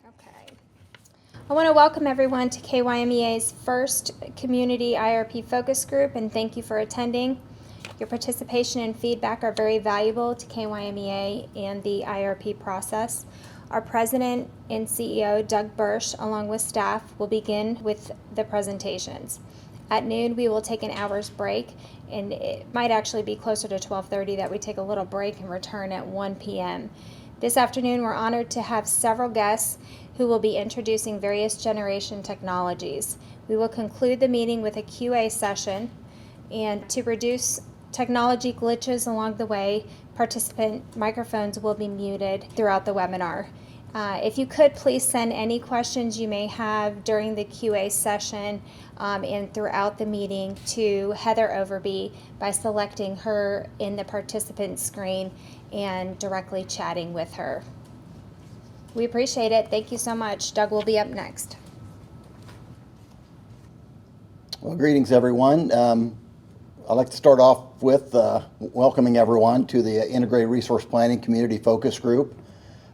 Okay. I want to welcome everyone to KYMEA's first community IRP focus group, and thank you for attending. Your participation and feedback are very valuable to KYMEA and the IRP process. Our president and CEO, Doug Bursch, along with staff, will begin with the presentations. At noon, we will take an hour's break, and it might actually be closer to 12:30 that we take a little break and return at 1 p.m. This afternoon, we're honored to have several guests who will be introducing various generation technologies. We will conclude the meeting with a QA session, and to reduce technology glitches along the way, participant microphones will be muted throughout the webinar. If you could, please send any questions you may have during the QA session and throughout the meeting to Heather Overby by selecting her in the participant screen and directly chatting with her. We appreciate it. Thank you so much. Doug will be up next. Well, greetings, everyone. I'd like to start off with welcoming everyone to the Integrated Resource Planning Community Focus Group.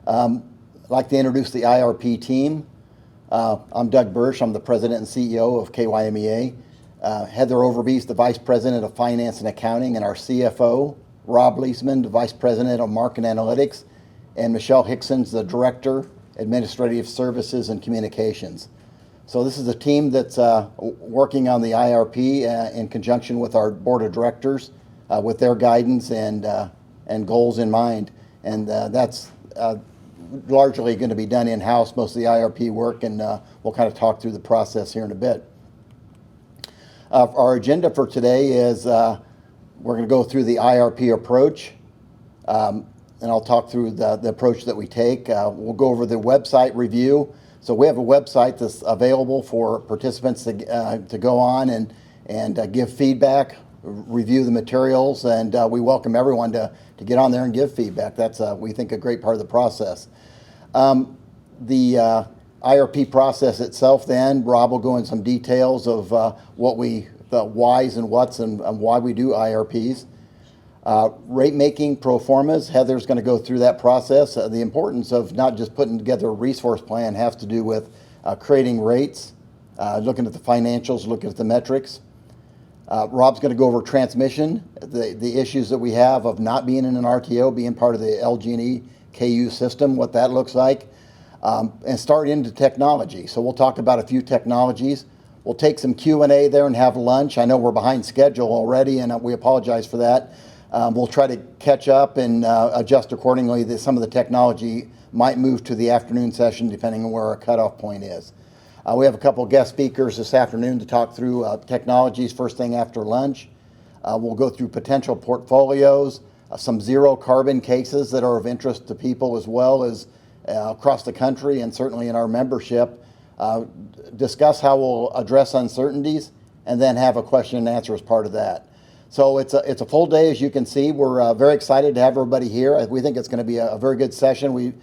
I'd like to introduce the IRP team. I'm Doug Bursch. I'm the President and CEO of KYMEA. Heather Overby is the Vice President of Finance and Accounting, and our CFO. Rob Leisman, the Vice President of Market Analytics, and Michelle Hickson's the Director, Administrative Services and Communications. So this is a team that's working on the IRP in conjunction with our Board of Directors with their guidance and goals in mind. And that's largely going to be done in-house, most of the IRP work, and we'll kind of talk through the process here in a bit. Our agenda for today is we're going to go through the IRP approach, and I'll talk through the approach that we take. We'll go over the website review. So we have a website that's available for participants to go on and give feedback, review the materials, and we welcome everyone to get on there and give feedback. That's, we think, a great part of the process. The IRP process itself then, Rob will go into some details of the whys and whats and why we do IRPs. Rate making pro formas, Heather's going to go through that process. The importance of not just putting together a resource plan has to do with creating rates, looking at the financials, looking at the metrics. Rob's going to go over transmission, the issues that we have of not being in an RTO, being part of the LG&E KU system, what that looks like, and start into technology. So we'll talk about a few technologies. We'll take some Q&A there and have lunch. I know we're behind schedule already, and we apologize for that. We'll try to catch up and adjust accordingly. Some of the technology might move to the afternoon session depending on where our cutoff point is. We have a couple of guest speakers this afternoon to talk through technologies first thing after lunch. We'll go through potential portfolios, some zero carbon cases that are of interest to people as well as across the country and certainly in our membership. Discuss how we'll address uncertainties and then have a question and answer as part of that. So it's a full day, as you can see. We're very excited to have everybody here. We think it's going to be a very good session. We,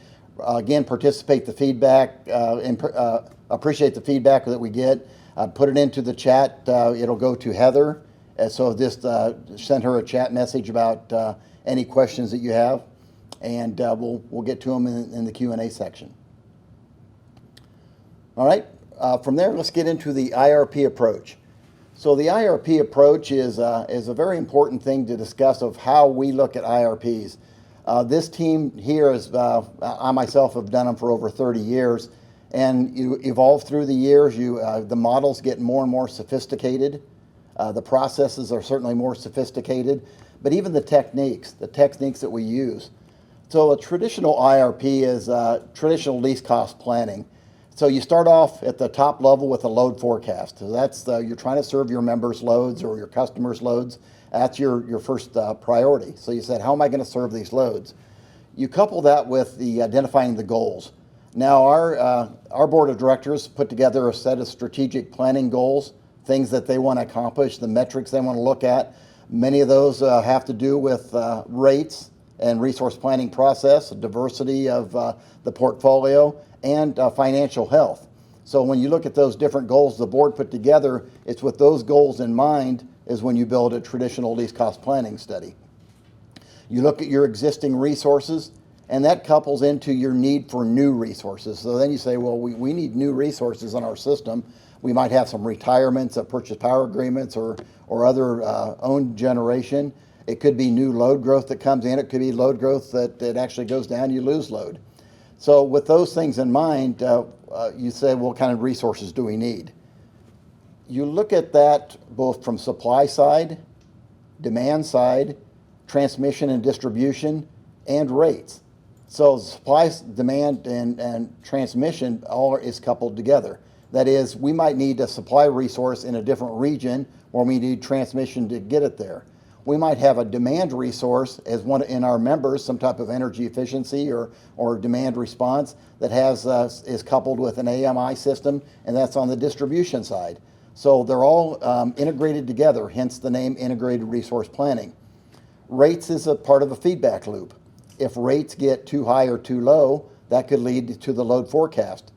again, participate the feedback and appreciate the feedback that we get. Put it into the chat. It'll go to Heather. So just send her a chat message about any questions that you have, and we'll get to them in the Q&A section. All right. From there, let's get into the IRP approach. So the IRP approach is a very important thing to discuss of how we look at IRPs. This team here is, I myself have done them for over 30 years, and you evolve through the years. The models get more and more sophisticated. The processes are certainly more sophisticated, but even the techniques that we use. So a traditional IRP is traditional least cost planning. So you start off at the top level with a load forecast. So that's you're trying to serve your members' loads or your customers' loads. That's your first priority. So you said, how am I going to serve these loads? You couple that with the identifying the goals. Now our board of directors put together a set of strategic planning goals, things that they want to accomplish, the metrics they want to look at. Many of those have to do with rates and resource planning process, diversity of the portfolio, and financial health. So when you look at those different goals the board put together, it's with those goals in mind is when you build a traditional least cost planning study. You look at your existing resources And that couples into your need for new resources. So then you say, well, we need new resources in our system. We might have some retirements of purchase power agreements or other owned generation. It could be new load growth that comes in. It could be load growth that actually goes down, you lose load. So with those things in mind, you say, well, what kind of resources do we need? You look at that both from supply side, demand side, transmission and distribution, and rates. So supply, demand, and transmission all is coupled together. That is, we might need a supply resource in a different region, or we need transmission to get it there. We might have a demand resource as one in our members, some type of energy efficiency or demand response that has is coupled with an AMI system, and that's on the distribution side. So they're all integrated together, hence the name Integrated Resource Planning. Rates is a part of a feedback loop. If rates get too high or too low, that could lead to the load forecast.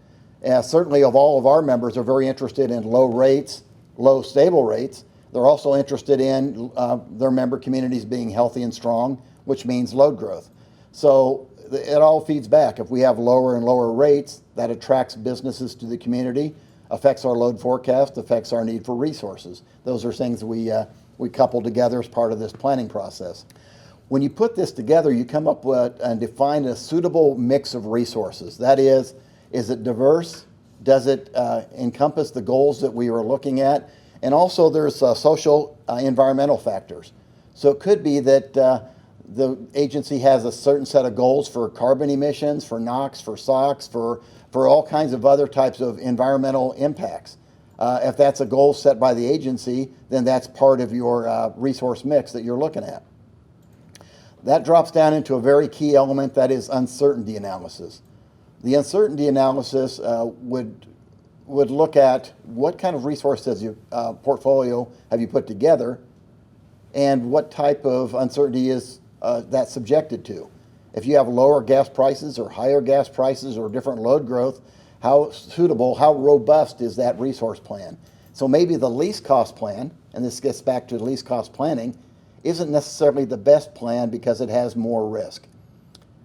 Certainly of all of our members are very interested in low rates, low stable rates. They're also interested in their member communities being healthy and strong, which means load growth. So it all feeds back. If we have lower and lower rates, that attracts businesses to the community, affects our load forecast, affects our need for resources. Those are things we couple together as part of this planning process. When you put this together, you come up with and define a suitable mix of resources. That is it diverse? Does it encompass the goals that we were looking at? And also there's social environmental factors. So it could be that the agency has a certain set of goals for carbon emissions, for NOx, for SOx, for all kinds of other types of environmental impacts. If that's a goal set by the agency, then that's part of your resource mix that you're looking at. That drops down into a very key element, that is uncertainty analysis. The uncertainty analysis would look at what kind of resource does your portfolio have you put together, and what type of uncertainty is that subjected to. If you have lower gas prices or higher gas prices or different load growth, how suitable, how robust is that resource plan? So maybe the least cost plan, and this gets back to least cost planning, isn't necessarily the best plan because it has more risk.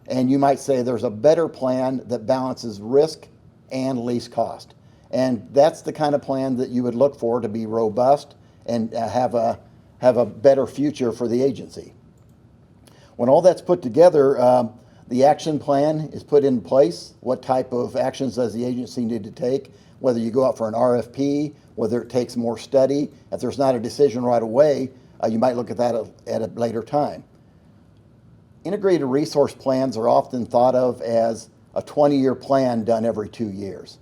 And you might say there's a better plan that balances risk and least cost. And that's the kind of plan that you would look for to be robust and have a better future for the agency. When all that's put together, the action plan is put in place. What type of actions does the agency need to take? Whether you go out for an RFP, whether it takes more study. If there's not a decision right away, you might look at that at a later time. Integrated resource plans are often thought of as a 20-year plan done every 2 years.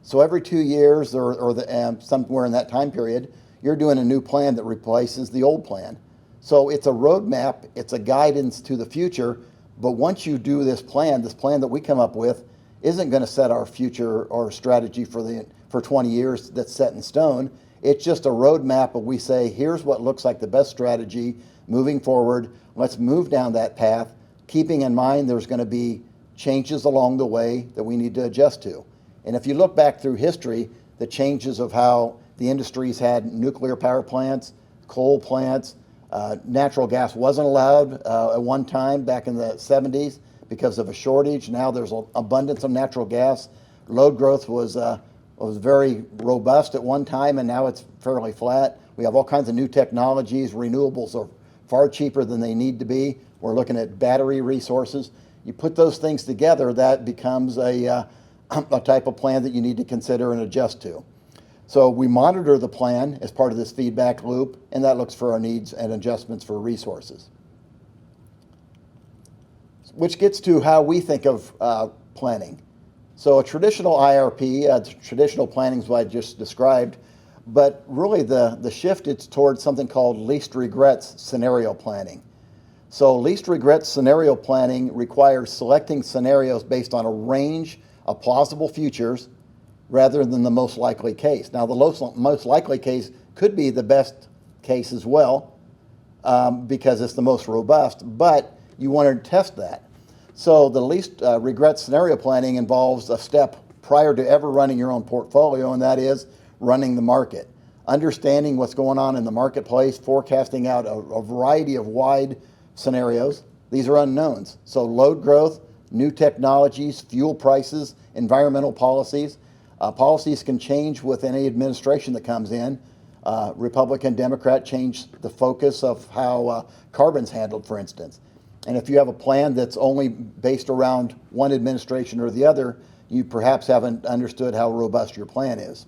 So every 2 years or somewhere in that time period, you're doing a new plan that replaces the old plan. So it's a roadmap, it's a guidance to the future, but once you do this plan that we come up with isn't going to set our future or strategy for 20 years that's set in stone. It's just a roadmap, but we say, here's what looks like the best strategy moving forward. Let's move down that path, keeping in mind there's going to be changes along the way that we need to adjust to. And if you look back through history, the changes of how the industry's had nuclear power plants, coal plants, natural gas wasn't allowed at one time back in the 70s because of a shortage. Now there's an abundance of natural gas. Load growth was very robust at one time, and now it's fairly flat. We have all kinds of new technologies. Renewables are far cheaper than they need to be. We're looking at battery resources. You put those things together, that becomes a type of plan that you need to consider and adjust to. So we monitor the plan as part of this feedback loop, and that looks for our needs and adjustments for resources. Which gets to how we think of planning. So a traditional IRP, traditional planning is what I just described, but really the shift is towards something called least regrets scenario planning. So least regrets scenario planning requires selecting scenarios based on a range of plausible futures rather than the most likely case. Now the most likely case could be the best case as well because it's the most robust, but you want to test that. So the least regrets scenario planning involves a step prior to ever running your own portfolio, and that is running the market. Understanding what's going on in the marketplace, forecasting out a variety of wide scenarios. These are unknowns. So load growth, new technologies, fuel prices, environmental policies. Policies can change with any administration that comes in. Republican, Democrat change the focus of how carbon's handled, for instance. And if you have a plan that's only based around one administration or the other, you perhaps haven't understood how robust your plan is.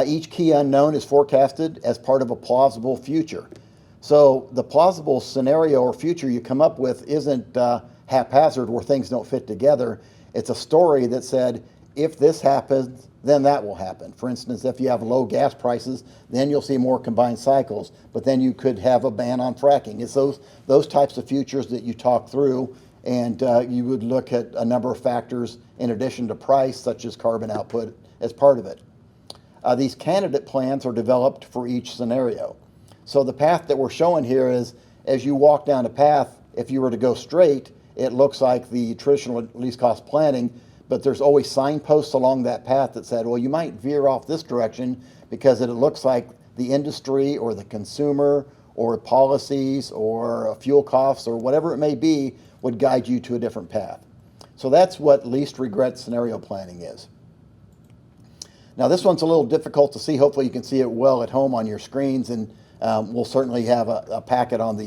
Each key unknown is forecasted as part of a plausible future. So the plausible scenario or future you come up with isn't haphazard where things don't fit together. It's a story that said, if this happens, then that will happen. For instance, if you have low gas prices, then you'll see more combined cycles, but then you could have a ban on fracking. It's those types of futures that you talk through, and you would look at a number of factors in addition to price, such as carbon output, as part of it. These candidate plans are developed for each scenario. So the path that we're showing here is, as you walk down a path, if you were to go straight, it looks like the traditional least cost planning, but there's always signposts along that path that said, well, you might veer off this direction because it looks like the industry or the consumer or policies or fuel costs or whatever it may be would guide you to a different path. So that's what least regret scenario planning is. Now this one's a little difficult to see. Hopefully you can see it well at home on your screens, and we'll certainly have a packet on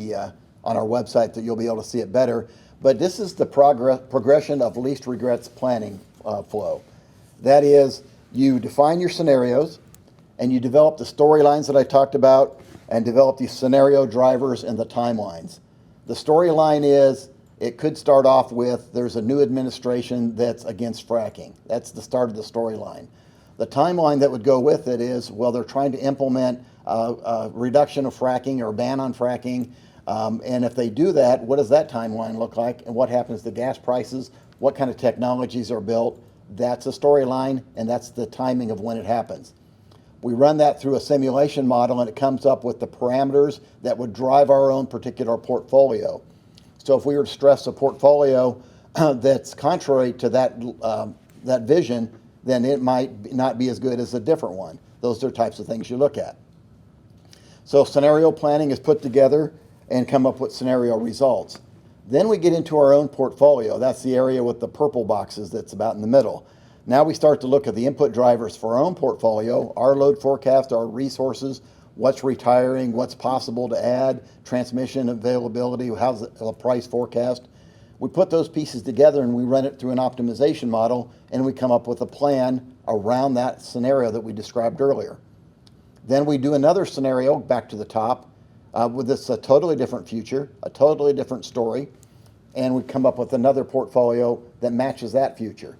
our website that you'll be able to see it better. But this is the progression of least regrets planning flow. That is, you define your scenarios and you develop the storylines that I talked about and develop these scenario drivers and the timelines. The storyline is, it could start off with, there's a new administration that's against fracking. That's the start of the storyline. The timeline that would go with it is, well, they're trying to implement a reduction of fracking or ban on fracking. And if they do that, what does that timeline look like? And what happens to gas prices? What kind of technologies are built? That's a storyline, and that's the timing of when it happens. We run that through a simulation model, and it comes up with the parameters that would drive our own particular portfolio. So if we were to stress a portfolio that's contrary to that vision, then it might not be as good as a different one. Those are types of things you look at. So scenario planning is put together and come up with scenario results. Then we get into our own portfolio. That's the area with the purple boxes that's about in the middle. Now we start to look at the input drivers for our own portfolio, our load forecast, our resources, what's retiring, what's possible to add, transmission availability, how's the price forecast. We put those pieces together and we run it through an optimization model, and we come up with a plan around that scenario that we described earlier. Then we do another scenario back to the top with this a totally different future, a totally different story, and we come up with another portfolio that matches that future.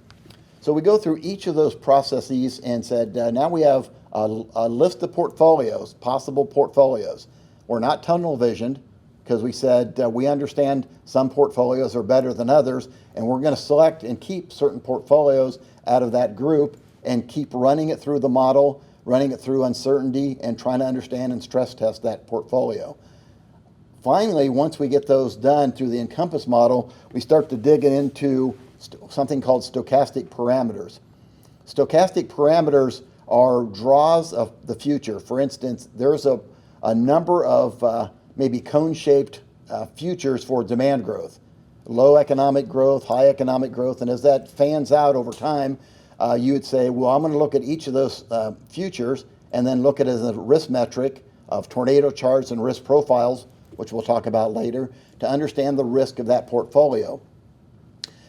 So we go through each of those processes and said, now we have a list of portfolios, possible portfolios. We're not tunnel visioned, because we said we understand some portfolios are better than others, and we're going to select and keep certain portfolios out of that group and keep running it through the model, running it through uncertainty, and trying to understand and stress test that portfolio. Finally, once we get those done through the Encompass model, we start to dig into something called stochastic parameters. Stochastic parameters are draws of the future. For instance, there's a number of maybe cone-shaped futures for demand growth. Low economic growth, high economic growth, and as that fans out over time, you would say, well, I'm going to look at each of those futures and then look at it as a risk metric of tornado charts and risk profiles, which we'll talk about later, to understand the risk of that portfolio.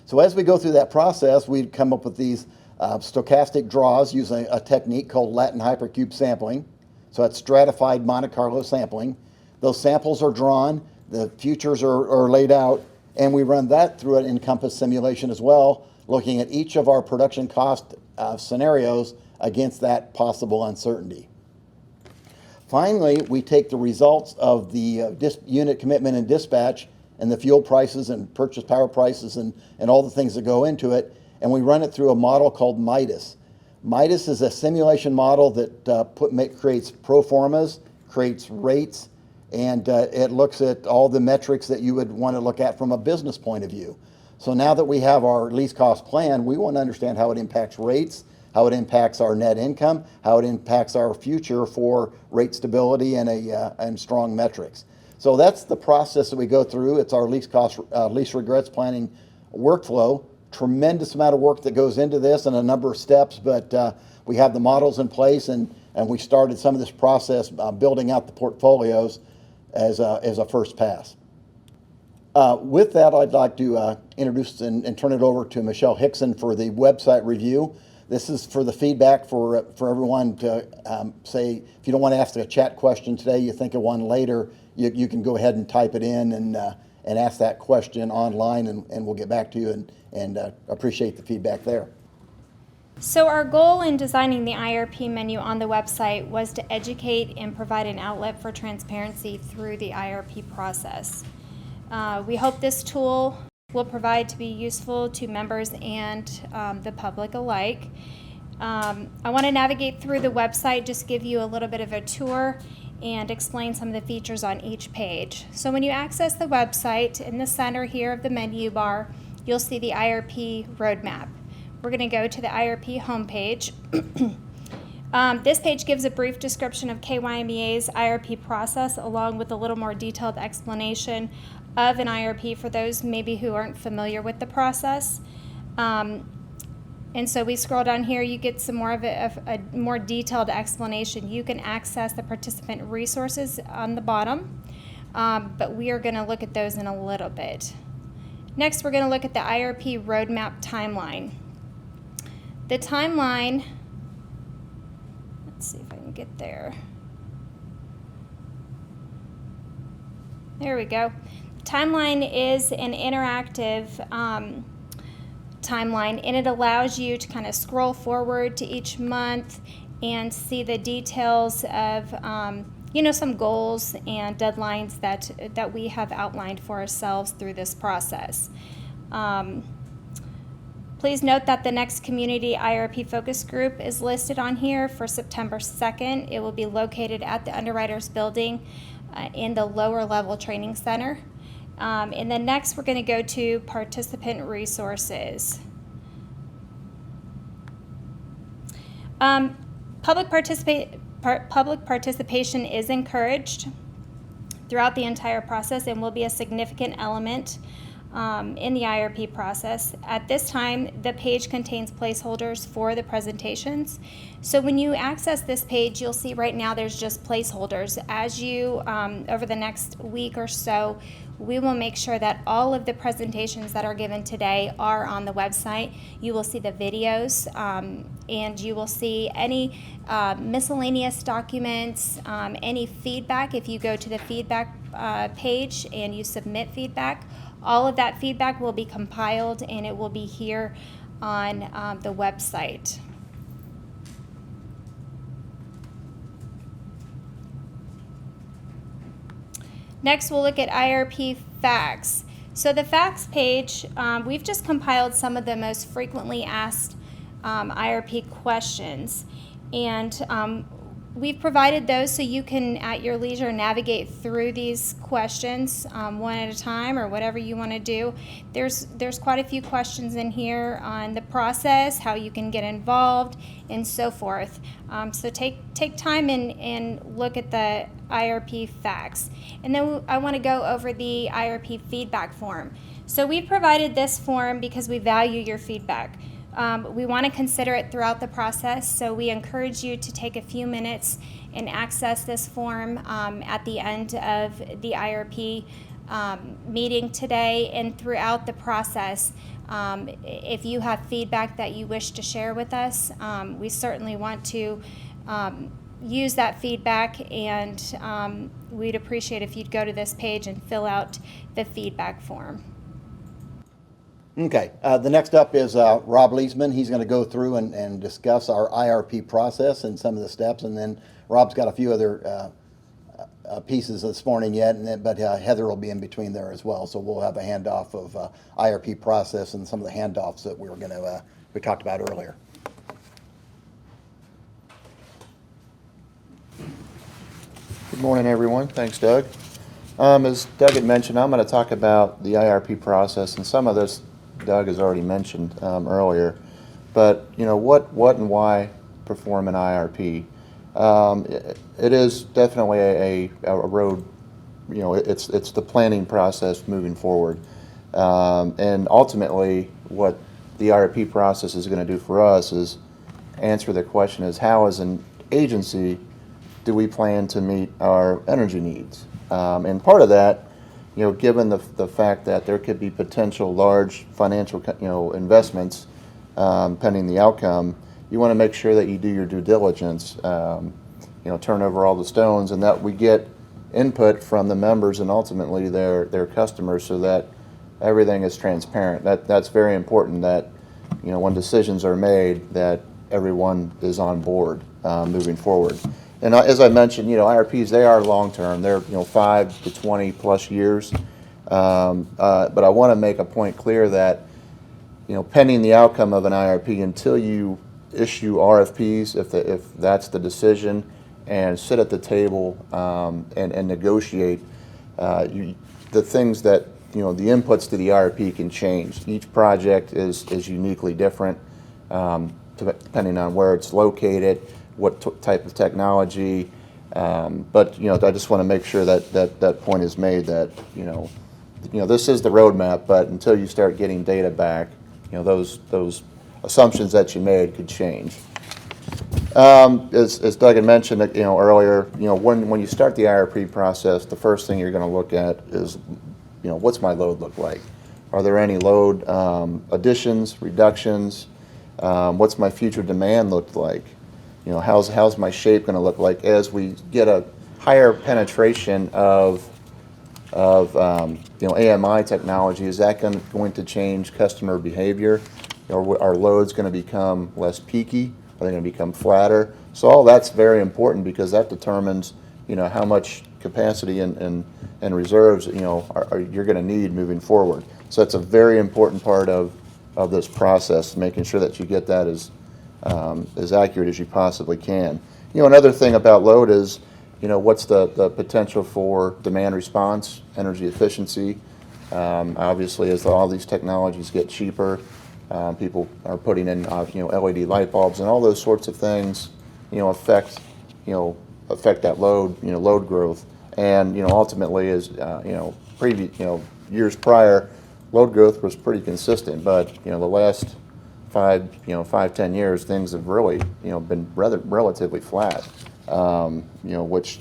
So as we go through that process, we come up with these stochastic draws using a technique called Latin hypercube sampling. So that's stratified Monte Carlo sampling. Those samples are drawn, the futures are laid out, and we run that through an Encompass simulation as well, looking at each of our production cost scenarios against that possible uncertainty. Finally, we take the results of the unit commitment and dispatch and the fuel prices and purchase power prices and all the things that go into it, and we run it through a model called MIDAS. MIDAS is a simulation model that creates pro formas, creates rates, and it looks at all the metrics that you would want to look at from a business point of view. So now that we have our least cost plan, we want to understand how it impacts rates, how it impacts our net income, how it impacts our future for rate stability and strong metrics. So that's the process that we go through. It's our least regrets planning workflow. Tremendous amount of work that goes into this and a number of steps, but we have the models in place, and we started some of this process building out the portfolios as a first pass. With that, I'd like to introduce and turn it over to Michelle Hickson for the website review. This is for the feedback for everyone to say, if you don't want to ask a chat question today, you think of one later, you can go ahead and type it in and ask that question online, and we'll get back to you and appreciate the feedback there. So our goal in designing the IRP menu on the website was to educate and provide an outlet for transparency through the IRP process. We hope this tool will provide to be useful to members and the public alike. I want to navigate through the website, just give you a little bit of a tour and explain some of the features on each page. So when you access the website, in the center here of the menu bar, you'll see the IRP roadmap. We're going to go to the IRP homepage. This page gives a brief description of KYMEA's IRP process, along with a little more detailed explanation of an IRP for those maybe who aren't familiar with the process. And so we scroll down here, you get some more of a more detailed explanation. You can access the participant resources on the bottom, but we are going to look at those in a little bit. Next, we're going to look at the IRP roadmap timeline. The timeline, let's see if I can get there. There we go. Timeline is an interactive timeline, and it allows you to kind of scroll forward to each month and see the details of some goals and deadlines that we have outlined for ourselves through this process. Please note that the next community IRP focus group is listed on here for September 2nd. It will be located at the Underwriters Building in the lower level training center. And then next we're going to go to participant resources. Public participation is encouraged throughout the entire process and will be a significant element in the IRP process. At this time, the page contains placeholders for the presentations. So when you access this page, you'll see right now there's just placeholders. As you, over the next week or so, we will make sure that all of the presentations that are given today are on the website. You will see the videos, and you will see any miscellaneous documents, any feedback. If you go to the feedback page and you submit feedback, all of that feedback will be compiled and it will be here on the website. Next, we'll look at IRP facts. So the facts page, we've just compiled some of the most frequently asked IRP questions, and we've provided those so you can, at your leisure, navigate through these questions one at a time or whatever you want to do. There's quite a few questions in here on the process, how you can get involved, and so forth. So take time and look at the IRP facts. And then I want to go over the IRP feedback form. So we provided this form because we value your feedback. We want to consider it throughout the process, so we encourage you to take a few minutes and access this form at the end of the IRP meeting today and throughout the process. If you have feedback that you wish to share with us, we certainly want to use that feedback, and we'd appreciate if you'd go to this page and fill out the feedback form. Okay, the next up is Rob Leesman. He's going to go through and discuss our IRP process and some of the steps, and then Rob's got a few other pieces this morning yet, but Heather will be in between there as well, so we'll have a handoff of IRP process and some of the handoffs that we talked about earlier. Good morning, everyone. Thanks, Doug. As Doug had mentioned, I'm going to talk about the IRP process, and some of this Doug has already mentioned earlier. But what and why perform an IRP? It is definitely a road. It's the planning process moving forward. And ultimately, what the IRP process is going to do for us is answer the question is how, as an agency, do we plan to meet our energy needs? And part of that, given the fact that there could be potential large financial, investments pending the outcome, you want to make sure that you do your due diligence, turn over all the stones, and that we get input from the members and ultimately their customers, so that everything is transparent. That's very important. That when decisions are made, that everyone is on board moving forward. And as I mentioned, IRPs, they are long term. They're 5 to 20 plus years. But I want to make a point clear that pending the outcome of an IRP, until you issue RFPs, if that's the decision, and sit at the table and negotiate, the things that the inputs to the IRP can change. Each project is uniquely different, depending on where it's located, what type of technology. But I just want to make sure that point is made, that this is the roadmap, but until you start getting data back, those assumptions that you made could change. As Doug had mentioned earlier, when you start the IRP process, the first thing you're going to look at is what's my load look like? Are there any load additions, reductions? What's my future demand look like? How's my shape going to look like as we get a higher penetration of AMI technology? Is that going to change customer behavior? Are loads going to become less peaky? Are they going to become flatter? So all that's very important, because that determines how much capacity and reserves you're going to need moving forward. So that's a very important part of this process, making sure that you get that as accurate as you possibly can. Another thing about load is what's the potential for demand response, energy efficiency. Obviously, as all these technologies get cheaper, people are putting in LED light bulbs, and all those sorts of things affect that load growth. And ultimately, as years prior, load growth was pretty consistent, but the last 5-10 years, things have really been relatively flat. Which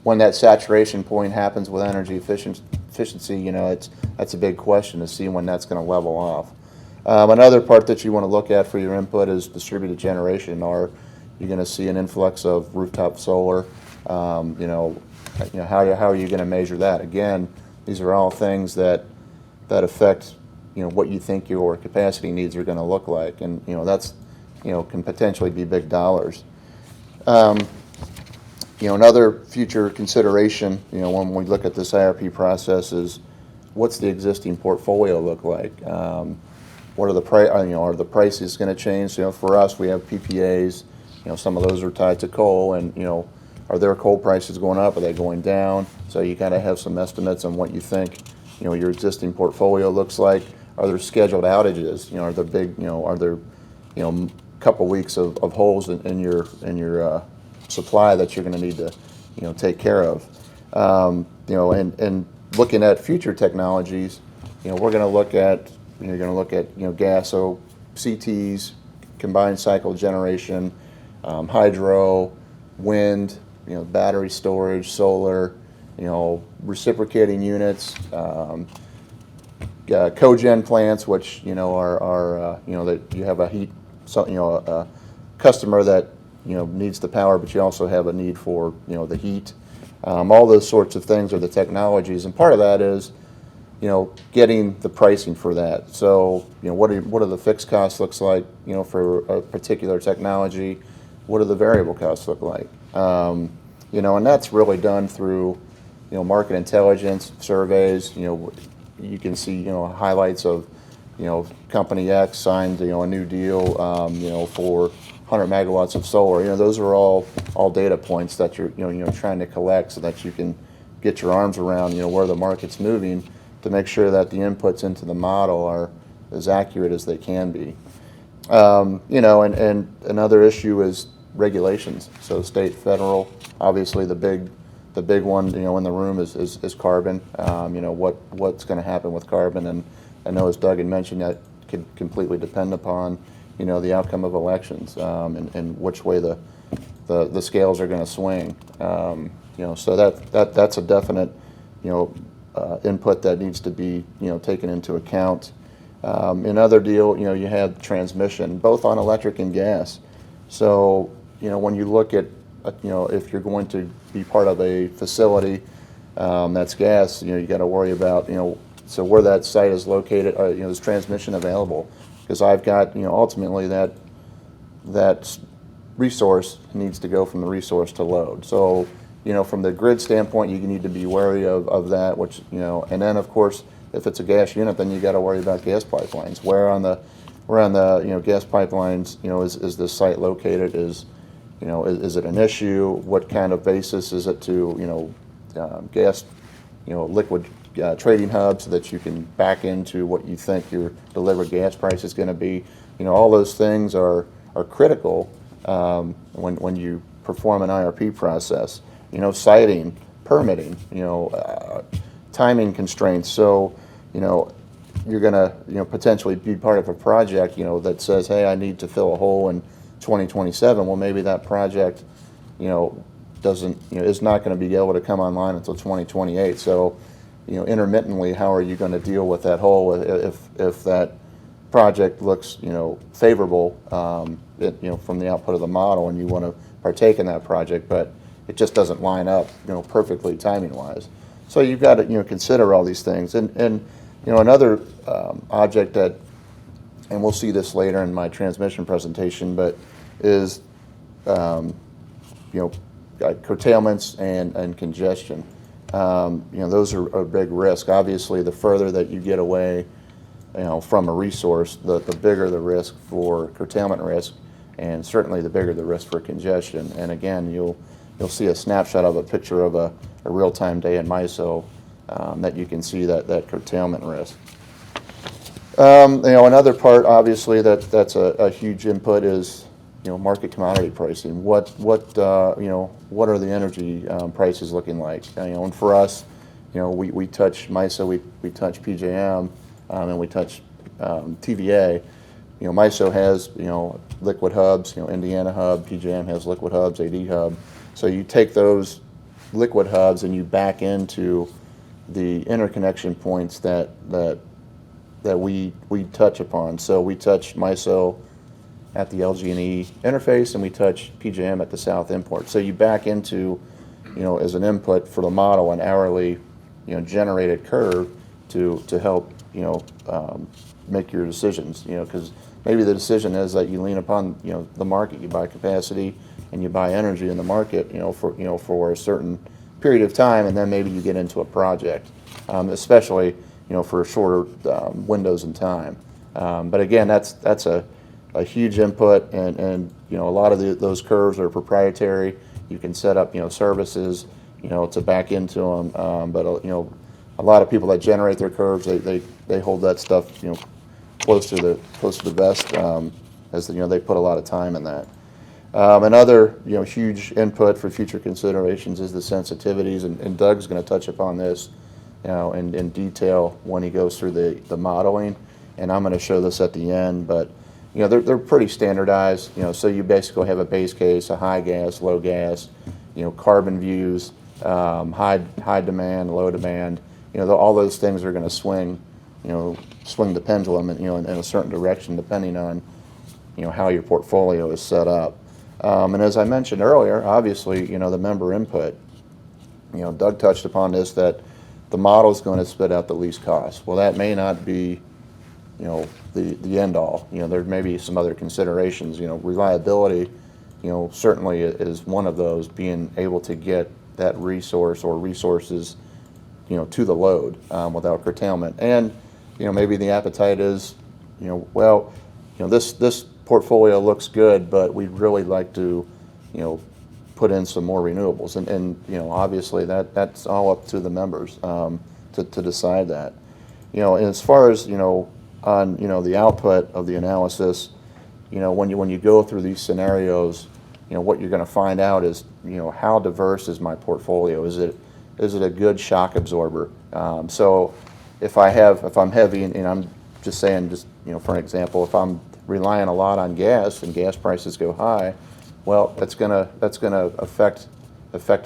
when that saturation point happens with energy efficiency, that's a big question to see when that's going to level off. Another part that you want to look at for your input is distributed generation. Are you going to see an influx of rooftop solar? How are you going to measure that? Again, these are all things that affect what you think your capacity needs are going to look like, and that's can potentially be big dollars. Another future consideration, when we look at this IRP process, is what's the existing portfolio look like? What are the prices going to change? For us, we have PPAs. Some of those are tied to coal, and are their coal prices going up? Are they going down? So you kind of have some estimates on what you think your existing portfolio looks like. Are there scheduled outages? Are there big? Are there couple weeks of holes in your supply that you're going to need to take care of? And looking at future technologies, we're going to look at gas, so CTs, combined cycle generation, hydro, wind, battery storage, solar, reciprocating units, cogen plants, which are that you have a heat, a customer that needs the power, but you also have a need for the heat. All those sorts of things are the technologies, and part of that is getting the pricing for that. So what are the fixed costs looks like for a particular technology? What do the variable costs look like? And that's really done through market intelligence surveys. You can see highlights of company X signed a new deal for 100 megawatts of solar. Those are all data points that you're trying to collect, so that you can get your arms around where the market's moving, to make sure that the inputs into the model are as accurate as they can be. And another issue is regulations. So state, federal, obviously the the big one, in the room is carbon. What's going to happen with carbon, and I know, as Doug had mentioned, that could completely depend upon the outcome of elections, and which way the scales are going to swing. So that's a definite input that needs to be taken into account. Another deal, you have transmission, both on electric and gas. So when you look at if you're going to be part of a facility that's gas, you got to worry about so where that site is located. Is transmission available? Because I've got ultimately that resource needs to go from the resource to load. So from the grid standpoint, you need to be wary of that. Which and then of course, if it's a gas unit, then you got to worry about gas pipelines. Where on the gas pipelines is this site located? Is it an issue? What kind of basis is it to gas liquid trading hubs, so that you can back into what you think your delivered gas price is going to be? All those things are critical when you perform an IRP process. Siting, permitting, timing constraints. So you're going to potentially be part of a project that says, hey, I need to fill a hole in 2027. Well, maybe that project doesn't is not going to be able to come online until 2028. So intermittently, how are you going to deal with that hole if that project looks favorable from the output of the model, and you want to partake in that project, but it just doesn't line up perfectly timing wise? So you've got to consider all these things. And another object that, and we'll see this later in my transmission presentation, but is curtailments and congestion. Those are a big risk. Obviously, the further that you get away from a resource, the bigger the risk for curtailment risk, and certainly the bigger the risk for congestion. And again, you'll see a snapshot of a picture of a real-time day in MISO that you can see that curtailment risk. Another part, obviously, that's a huge input is market commodity pricing. What are the energy prices looking like? And for us, we touch MISO, we touch PJM, and we touch TVA. MISO has liquid hubs. Indiana hub, PJM has liquid hubs, AD hub. So you take those liquid hubs and you back into the interconnection points that we touch upon. So we touch MISO at the LG&E interface, and we touch PJM at the south import. So you back into, as an input for the model, an hourly, generated curve to help, make your decisions. Because maybe the decision is that you lean upon, the market. You buy capacity and you buy energy in the market, for a certain period of time, and then maybe you get into a project, especially, for shorter windows in time. But again, that's a huge input, and a lot of those curves are proprietary. You can set up services to back into them, but a lot of people that generate their curves, they hold that stuff close to the vest, as they put a lot of time in that. Another huge input for future considerations is the sensitivities, and Doug's going to touch upon this in detail when he goes through the modeling, and I'm going to show this at the end. But they're pretty standardized. So you basically have a base case, a high gas, low gas, carbon views, high demand, low demand. All those things are going to swing the pendulum in a certain direction depending on how your portfolio is set up. And as I mentioned earlier, obviously the member input. Doug touched upon this, that the model is going to spit out the least cost. Well, that may not be the end all. There may be some other considerations. Reliability, certainly is one of those, being able to get that resource or resources, to the load without curtailment. And maybe the appetite is, this portfolio looks good, but we'd really like to, put in some more renewables. And obviously that's all up to the members to decide that. And as far as on the output of the analysis, when you go through these scenarios, what you're going to find out is, how diverse is my portfolio? Is it a good shock absorber? So if I'm heavy, and I'm just saying, for an example, if I'm relying a lot on gas and gas prices go high, well, that's gonna affect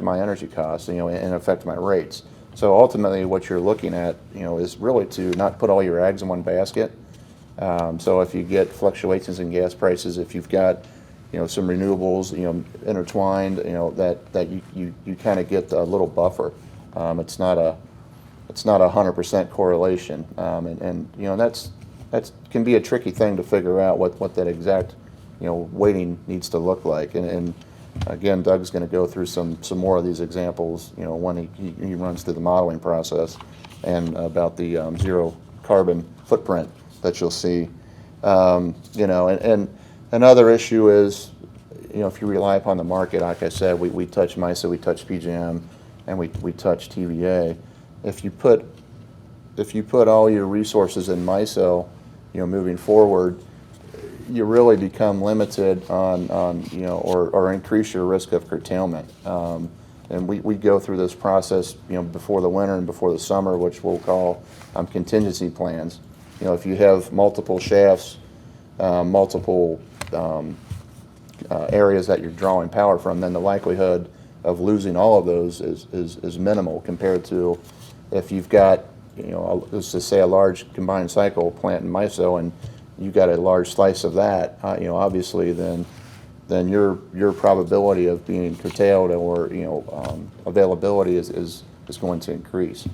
my energy costs, and affect my rates. So ultimately, what you're looking at, is really to not put all your eggs in one basket. So if you get fluctuations in gas prices, if you've got, some renewables, intertwined, that you kind of get a little buffer. It's not a 100% correlation, and that's can be a tricky thing to figure out what that exact weighting needs to look like. And again, Doug's going to go through some more of these examples, when he runs through the modeling process, and about the zero carbon footprint that you'll see. And another issue is, if you rely upon the market, like I said, we touch MISO, we touch PJM, and we touch TVA. If you put all your resources in MISO, moving forward, you really become limited on or increase your risk of curtailment. And we go through this process, before the winter and before the summer, which we'll call contingency plans. If you have multiple shafts, multiple areas that you're drawing power from, then the likelihood of losing all of those is minimal compared to if you've got, let's just say a large combined cycle plant in MISO, and you got a large slice of that, obviously then your probability of being curtailed or availability is going to increase.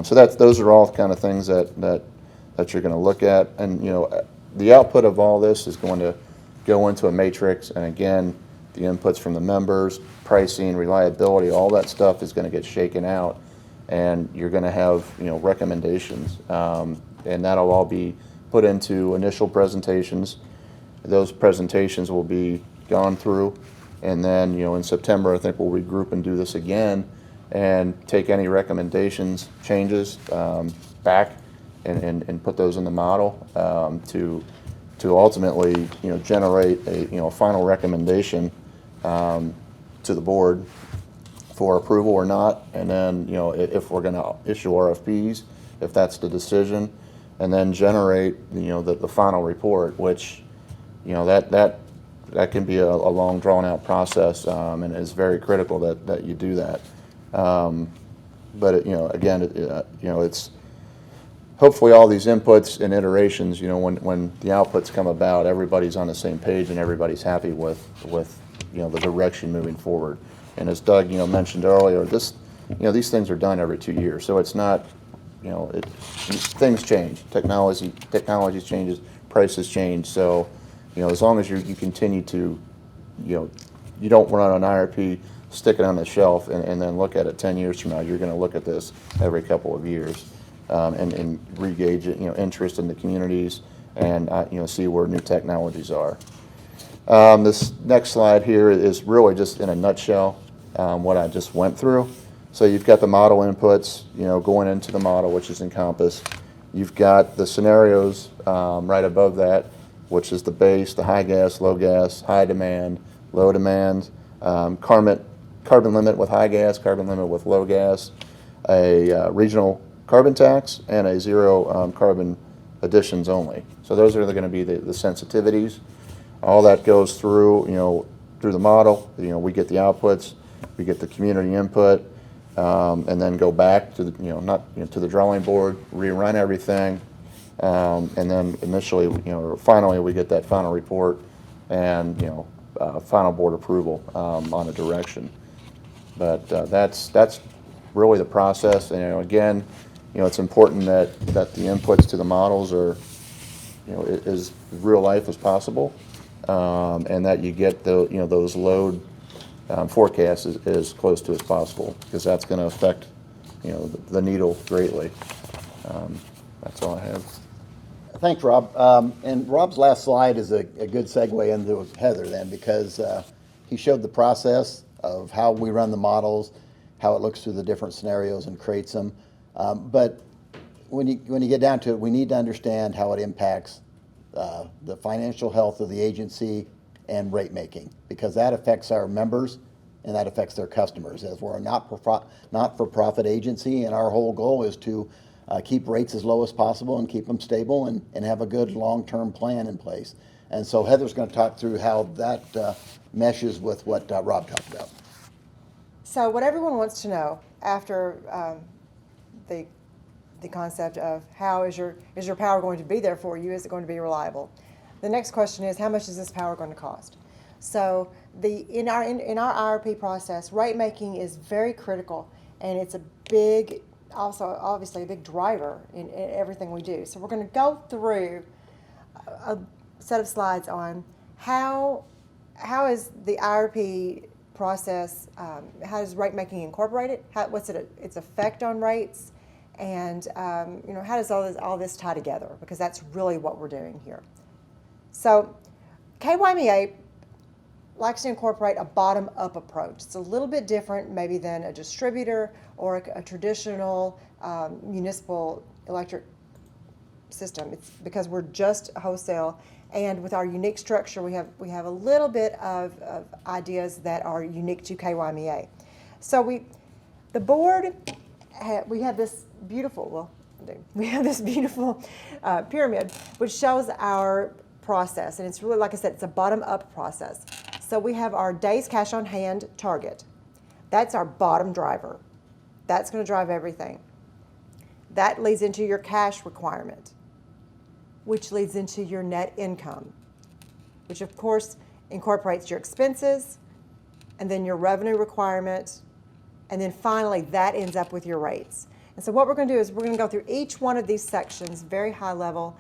So those are all kind of things that you're going to look at, and the output of all this is going to go into a matrix, and again, the inputs from the members, pricing, reliability, all that stuff is going to get shaken out, and you're going to have recommendations, and that'll all be put into initial presentations. Those presentations will be gone through, and then in September I think we'll regroup and do this again and take any recommendations, changes back and put those in the model to ultimately generate a final recommendation to the board for approval or not, and then if we're going to issue RFPs, if that's the decision, and then generate the final report, which that can be a long drawn out process, and it's very critical that you do that. But it's hopefully all these inputs and iterations, when the outputs come about, everybody's on the same page and everybody's happy with the direction moving forward. And as Doug mentioned earlier, these things are done every 2 years, so it's not things change, technology changes, prices change. So as long as you continue to you don't run an IRP, stick it on the shelf, and then look at it 10 years from now, you're going to look at this every couple of years. And re-gauge interest in the communities, and see where new technologies are. This next slide here is really just in a nutshell what I just went through. So you've got the model inputs, going into the model, which is Encompass. You've got the scenarios right above that, which is the base, the high gas, low gas, high demand, low demand, carbon limit with high gas, carbon limit with low gas, a regional carbon tax, and a zero carbon additions only. So those are going to be the sensitivities. All that goes through, through the model. We get the outputs, we get the community input, and then go back to the to the drawing board, rerun everything, and then initially, or finally, we get that final report and final board approval on a direction. But that's really the process. And again, it's important that the inputs to the models are, as real life as possible, and that you get those load forecasts as close to as possible, because that's going to affect, the needle greatly. That's all I have. Thanks, Rob. And Rob's last slide is a good segue into Heather then, because he showed the process of how we run the models, how it looks through the different scenarios and creates them. But when you get down to it, we need to understand how it impacts the financial health of the agency and rate making, because that affects our members and that affects their customers, as we're a not-for-profit agency, and our whole goal is to keep rates as low as possible and keep them stable and have a good long-term plan in place. And so Heather's going to talk through how that meshes with what Rob talked about. So what everyone wants to know after the concept of how is your power going to be there for you? Is it going to be reliable? The next question is, how much is this power going to cost? So in our IRP process, rate making is very critical, and it's a big, also obviously a big driver in everything we do. So we're going to go through a set of slides on how is the IRP process, how does rate making incorporate it? What's its effect on rates? And how does all this tie together? Because that's really what we're doing here. So KYMEA likes to incorporate a bottom-up approach. It's a little bit different maybe than a distributor or a traditional municipal electric system. It's because we're just wholesale, and with our unique structure, we have a little bit of ideas that are unique to KYMEA. So we have this beautiful pyramid which shows our process, and it's really, like I said, it's a bottom-up process. So we have our days cash on hand target. That's our bottom driver. That's going to drive everything. That leads into your cash requirement, which leads into your net income, which of course incorporates your expenses, and then your revenue requirement, and then finally that ends up with your rates. And so what we're going to do is we're going to go through each one of these sections very high level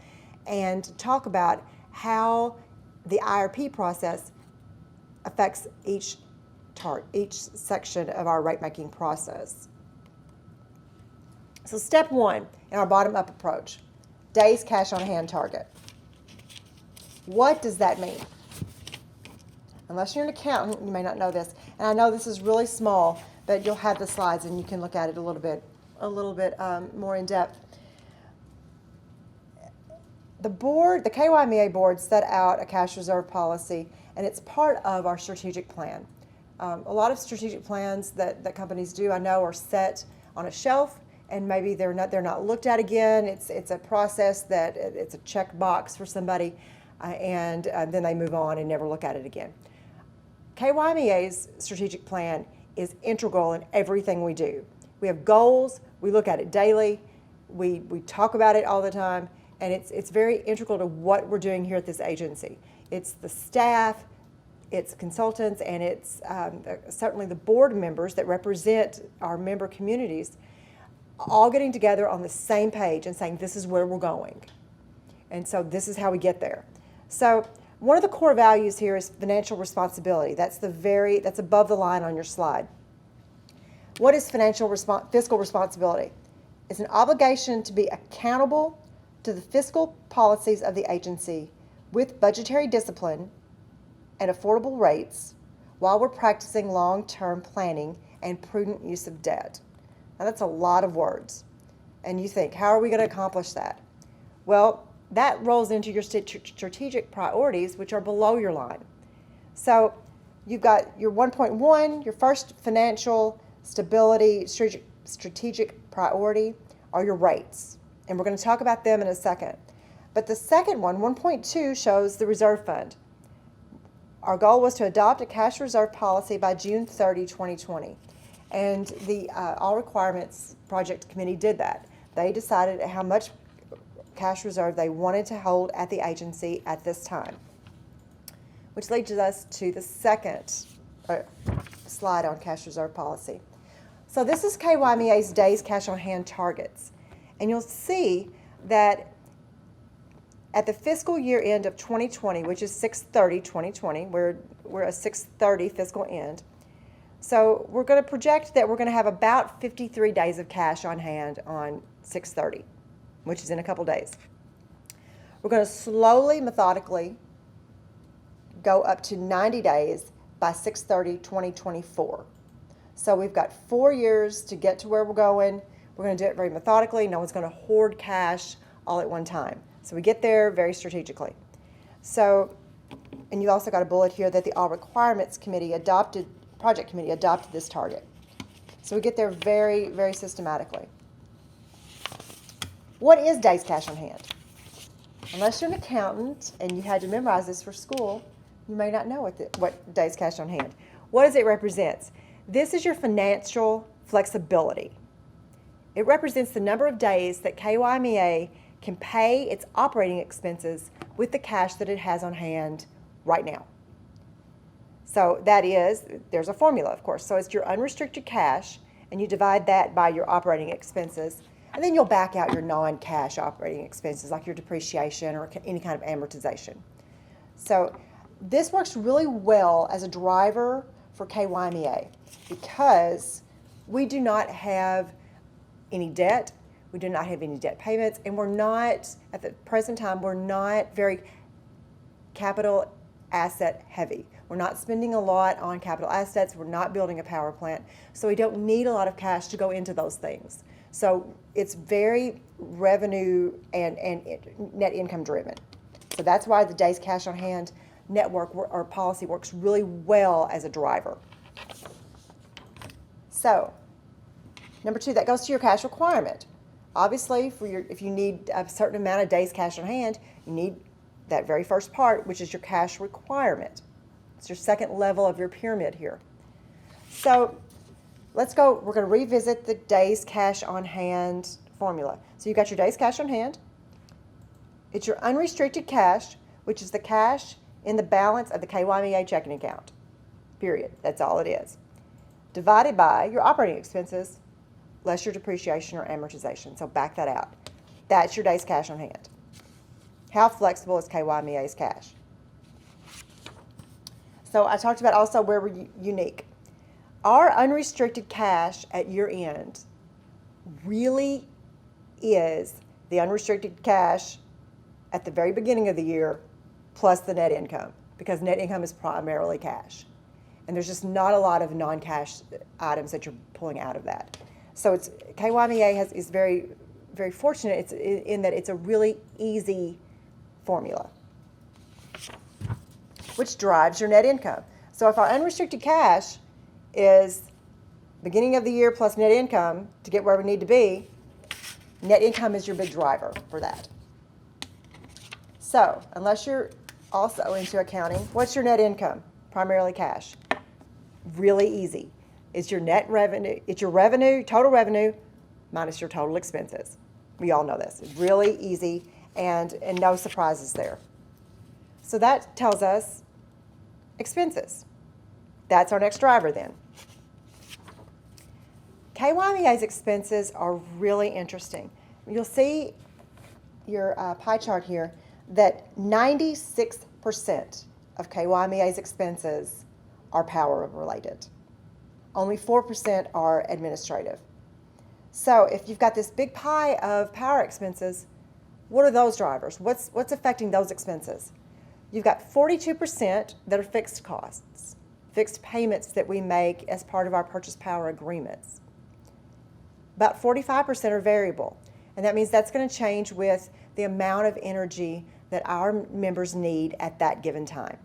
and talk about how the IRP process affects each section of our rate making process. So step one in our bottom-up approach, days cash on hand target. What does that mean? Unless you're an accountant, you may not know this. And I know this is really small, but you'll have the slides and you can look at it a little bit more in depth. The KYMEA board set out a cash reserve policy, and it's part of our strategic plan. A lot of strategic plans that companies do, I know, are set on a shelf, and maybe they're not looked at again. It's a process that it's a check box for somebody, and then they move on and never look at it again. KYMEA's strategic plan is integral in everything we do. We have goals. We look at it daily. We talk about it all the time. And it's very integral to what we're doing here at this agency. It's the staff, it's consultants, and it's certainly the board members that represent our member communities, all getting together on the same page and saying, this is where we're going. And so this is how we get there. So one of the core values here is financial responsibility. That's above the line on your slide. What is fiscal responsibility? It's an obligation to be accountable to the fiscal policies of the agency with budgetary discipline and affordable rates while we're practicing long-term planning and prudent use of debt. Now that's a lot of words. And you think, how are we going to accomplish that? Well, that rolls into your strategic priorities, which are below your line. So you've got your 1.1, your first financial stability strategic priority are your rates. And we're going to talk about them in a second. But the second one, 1.2, shows the reserve fund. Our goal was to adopt a cash reserve policy by June 30, 2020. And the All Requirements Project Committee did that. They decided how much cash reserve they wanted to hold at the agency at this time. Which leads us to the second slide on cash reserve policy. So this is KYMEA's days cash on hand targets. And you'll see that at the fiscal year end of 2020, which is 6/30/2020, we're a 6/30 fiscal end. So we're going to project that we're going to have about 53 days of cash on hand on 6/30, which is in a couple days. We're going to slowly, methodically go up to 90 days by 6/30/2024. So we've got 4 years to get to where we're going. We're going to do it very methodically. No one's going to hoard cash all at one time. So we get there very strategically. So And you also got a bullet here that the All Requirements Committee Project Committee adopted this target. So we get there very, very systematically. What is days cash on hand? Unless you're an accountant and you had to memorize this for school, you may not know what days cash on hand. What does it represent? This is your financial flexibility. It represents the number of days that KYMEA can pay its operating expenses with the cash that it has on hand right now. So that is, there's a formula, of course. So it's your unrestricted cash, and you divide that by your operating expenses, and then you'll back out your non-cash operating expenses, like your depreciation or any kind of amortization. So this works really well as a driver for KYMEA because we do not have any debt. We do not have any debt payments, and we're not, at the present time, we're not very capital asset heavy. We're not spending a lot on capital assets. We're not building a power plant. So we don't need a lot of cash to go into those things. So it's very revenue and net income driven. So that's why the days cash on hand network or policy works really well as a driver. So number 2, that goes to your cash requirement. Obviously, if you need a certain amount of days cash on hand, you need that very first part, which is your cash requirement. It's your second level of your pyramid here. So let's go, we're going to revisit the days cash on hand formula. So you got your days cash on hand. It's your unrestricted cash, which is the cash in the balance of the KYMEA checking account, period. That's all it is. Divided by your operating expenses, less your depreciation or amortization. So back that out. That's your days cash on hand. How flexible is KYMEA's cash? So I talked about also where we're unique. Our unrestricted cash at year end really is the unrestricted cash at the very beginning of the year plus the net income, because net income is primarily cash. And there's just not a lot of non-cash items that you're pulling out of that. So it's KYMEA is very, very fortunate it's in that it's a really easy formula, which drives your net income. So if our unrestricted cash is beginning of the year plus net income to get where we need to be, net income is your big driver for that. So unless you're also into accounting, what's your net income? Primarily cash. Really easy. It's your net revenue. It's your revenue, total revenue, minus your total expenses. We all know this. It's really easy and no surprises there. So that tells us expenses. That's our next driver then. KYMEA's expenses are really interesting. You'll see your pie chart here that 96% of KYMEA's expenses are power related. Only 4% are administrative. So if you've got this big pie of power expenses, what are those drivers? What's affecting those expenses? You've got 42% that are fixed costs, fixed payments that we make as part of our purchase power agreements. About 45% are variable, and that means that's going to change with the amount of energy that our members need at that given time.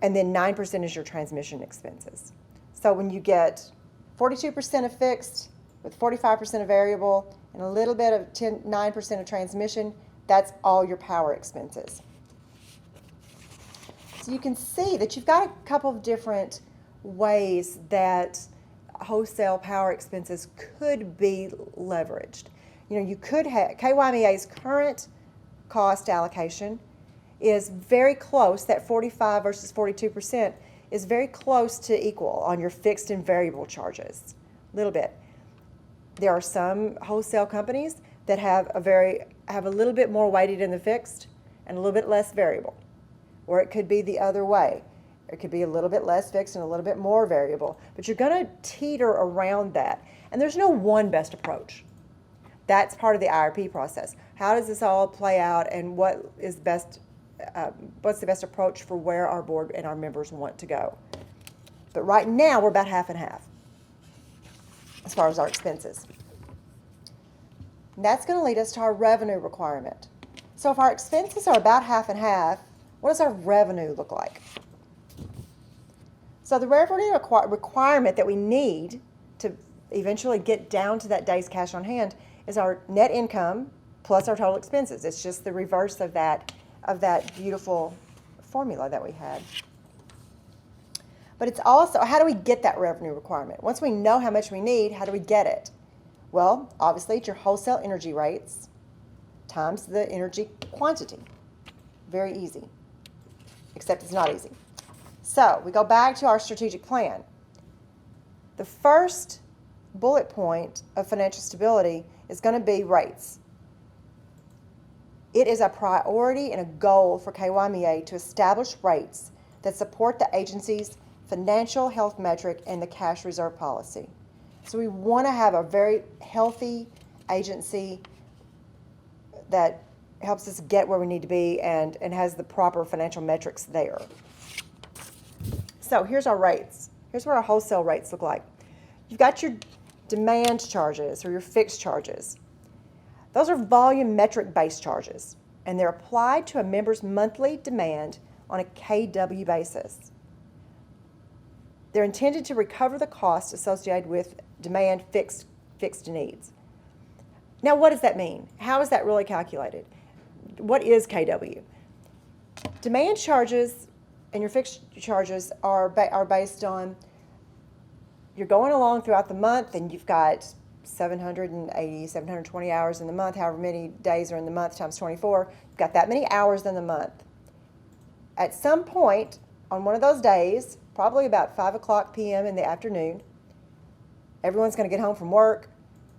And then 9% is your transmission expenses. So when you get 42% of fixed with 45% of variable and a little bit of 9% of transmission, that's all your power expenses. So you can see that you've got a couple of different ways that wholesale power expenses could be leveraged. You know, you could have KYMEA's current cost allocation is very close, that 45 versus 42% is very close to equal on your fixed and variable charges, a little bit. There are some wholesale companies that have a little bit more weighted in the fixed and a little bit less variable, or it could be the other way. It could be a little bit less fixed and a little bit more variable, but you're going to teeter around that, and there's no one best approach. That's part of the IRP process. How does this all play out, and what is best? What's the best approach for where our board and our members want to go? But right now, we're about half and half as far as our expenses. And that's going to lead us to our revenue requirement. So if our expenses are about half and half, What does our revenue look like? So the revenue requirement that we need to eventually get down to that day's cash on hand is our net income plus our total expenses. It's just the reverse of that beautiful formula that we had. But it's also, how do we get that revenue requirement? Once we know how much we need, how do we get it? Well, obviously, it's your wholesale energy rates times the energy quantity. Very easy, except it's not easy. So we go back to our strategic plan. The first bullet point of financial stability is going to be rates. It is a priority and a goal for KYMEA to establish rates that support the agency's financial health metric and the cash reserve policy. So we want to have a very healthy agency that helps us get where we need to be and has the proper financial metrics there. So here's our rates. Here's what our wholesale rates look like. You've got your demand charges or your fixed charges. Those are volumetric-based charges, and they're applied to a member's monthly demand on a KW basis. They're intended to recover the cost associated with demand fixed needs. Now, what does that mean? How is that really calculated? What is KW? Demand charges and your fixed charges are based on, you're going along throughout the month and you've got 720 hours in the month, however many days are in the month times 24, you've got that many hours in the month. At some point on one of those days, probably about 5 p.m. in the afternoon, everyone's going to get home from work.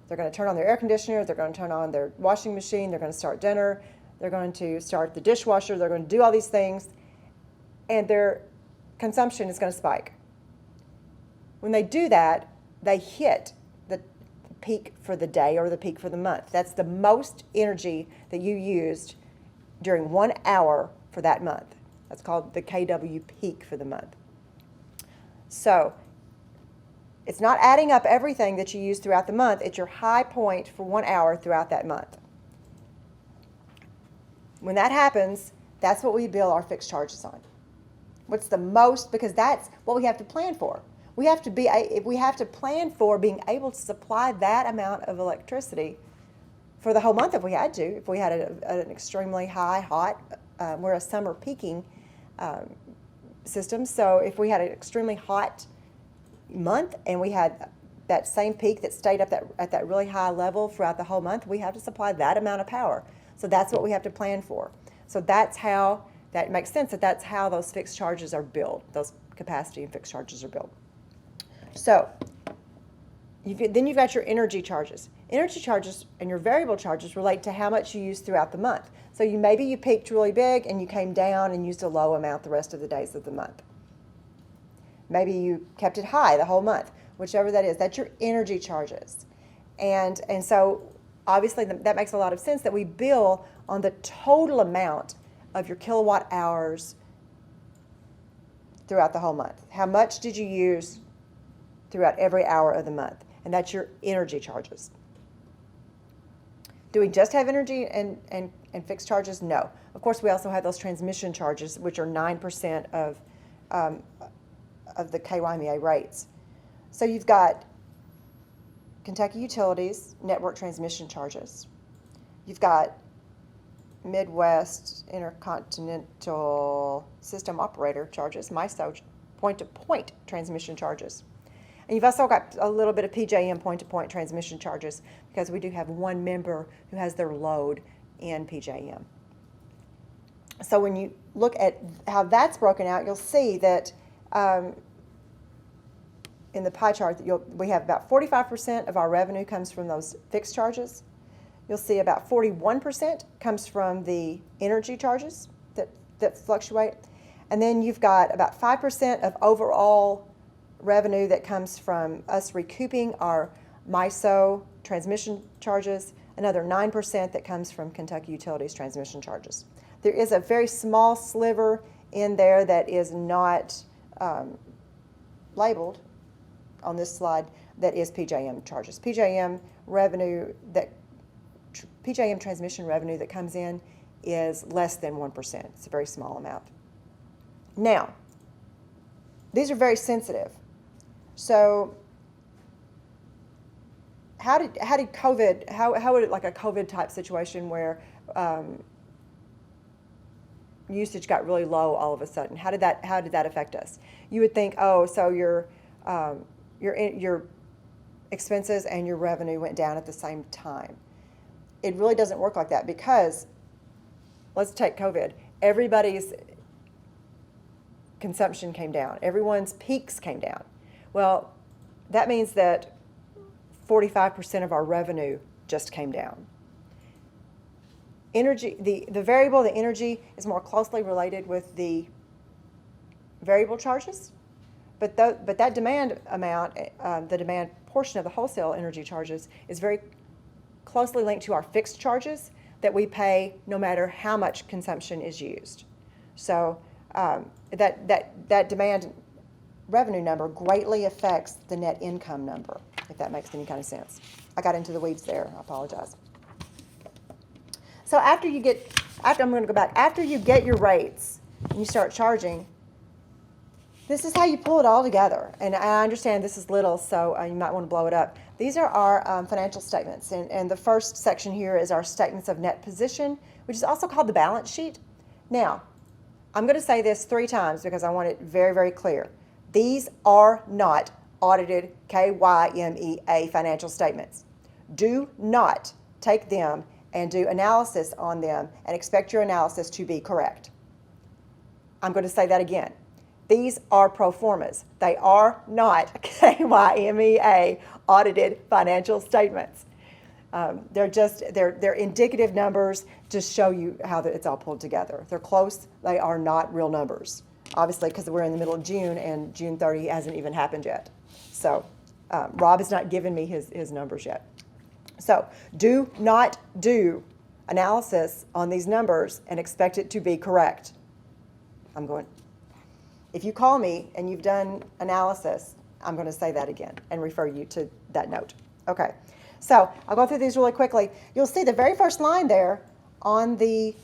They're going to turn on their air conditioner. They're going to turn on their washing machine. They're going to start dinner. They're going to start the dishwasher. They're going to do all these things, and their consumption is going to spike. When they do that, they hit the peak for the day or the peak for the month. That's the most energy that you used during 1 hour for that month. That's called the KW peak for the month. So it's not adding up everything that you use throughout the month. It's your high point for 1 hour throughout that month. When that happens, that's what we bill our fixed charges on. What's the most, because that's what we have to plan for. We have to plan for being able to supply that amount of electricity for the whole month if we had to. If we had an extremely hot, we're a summer peaking system. So if we had an extremely hot month and we had that same peak that stayed up at that really high level throughout the whole month, we have to supply that amount of power. So that's what we have to plan for. So that makes sense that's how those fixed charges are billed. Those capacity and fixed charges are billed. So then you've got your energy charges. Energy charges and your variable charges relate to how much you use throughout the month. So maybe you peaked really big and you came down and used a low amount the rest of the days of the month. Maybe you kept it high the whole month, whichever that is. That's your energy charges. And so obviously that makes a lot of sense that we bill on the total amount of your kilowatt hours throughout the whole month. How much did you use throughout every hour of the month? And that's your energy charges. Do we just have energy and fixed charges? No. Of course, we also have those transmission charges, which are 9% of the KYMEA rates. So you've got Kentucky Utilities network transmission charges. You've got Midwest Intercontinental System Operator charges, MISO point-to-point transmission charges. And you've also got a little bit of PJM point-to-point transmission charges because we do have one member who has their load in PJM. So when you look at how that's broken out, you'll see that in the pie chart, we have about 45% of our revenue comes from those fixed charges. You'll see about 41% comes from the energy charges that fluctuate. And then you've got about 5% of overall revenue that comes from us recouping our MISO transmission charges, another 9% that comes from Kentucky Utilities transmission charges. There is a very small sliver in there that is not labeled on this slide that is PJM charges. PJM transmission revenue that comes in is less than 1%. It's a very small amount. Now, these are very sensitive. So how would it, like a COVID type situation where usage got really low all of a sudden, how did that affect us? You would think, oh, so your expenses and your revenue went down at the same time. It really doesn't work like that, because let's take COVID. Everybody's consumption came down. Everyone's peaks came down. Well, that means that 45% of our revenue just came down. Energy, the variable, the energy, is more closely related with the variable charges, but that demand amount, the demand portion of the wholesale energy charges, is very closely linked to our fixed charges that we pay no matter how much consumption is used. So that demand revenue number greatly affects the net income number, if that makes any kind of sense. I got into the weeds there. I apologize. So after you get your rates and you start charging, this is how you pull it all together. And I understand this is little, so you might want to blow it up. These are our financial statements. And the first section here is our statements of net position, which is also called the balance sheet. Now, I'm going to say this 3 times because I want it very, very clear. These are not audited KYMEA financial statements. Do not take them and do analysis on them and expect your analysis to be correct. I'm going to say that again. These are pro formas. They are not KYMEA audited financial statements. They're indicative numbers to show you how it's all pulled together. They're close. They are not real numbers. Obviously, because we're in the middle of June and June 30 hasn't even happened yet. So Rob has not given me his numbers yet. So do not do analysis on these numbers and expect it to be correct. If you call me and you've done analysis, I'm going to say that again and refer you to that note. Okay, so I'll go through these really quickly. You'll see the very first line there on the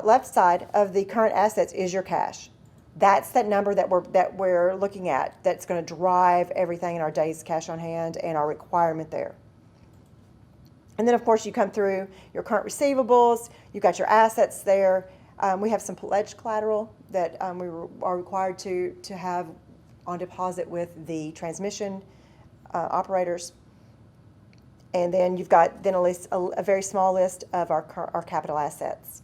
left side of the current assets is your cash. That's that number that we're looking at that's going to drive everything in our days cash on hand and our requirement there. And then, of course, you come through your current receivables. You've got your assets there. We have some pledged collateral that we are required to have on deposit with the transmission operators. And then you've got a very small list of our capital assets.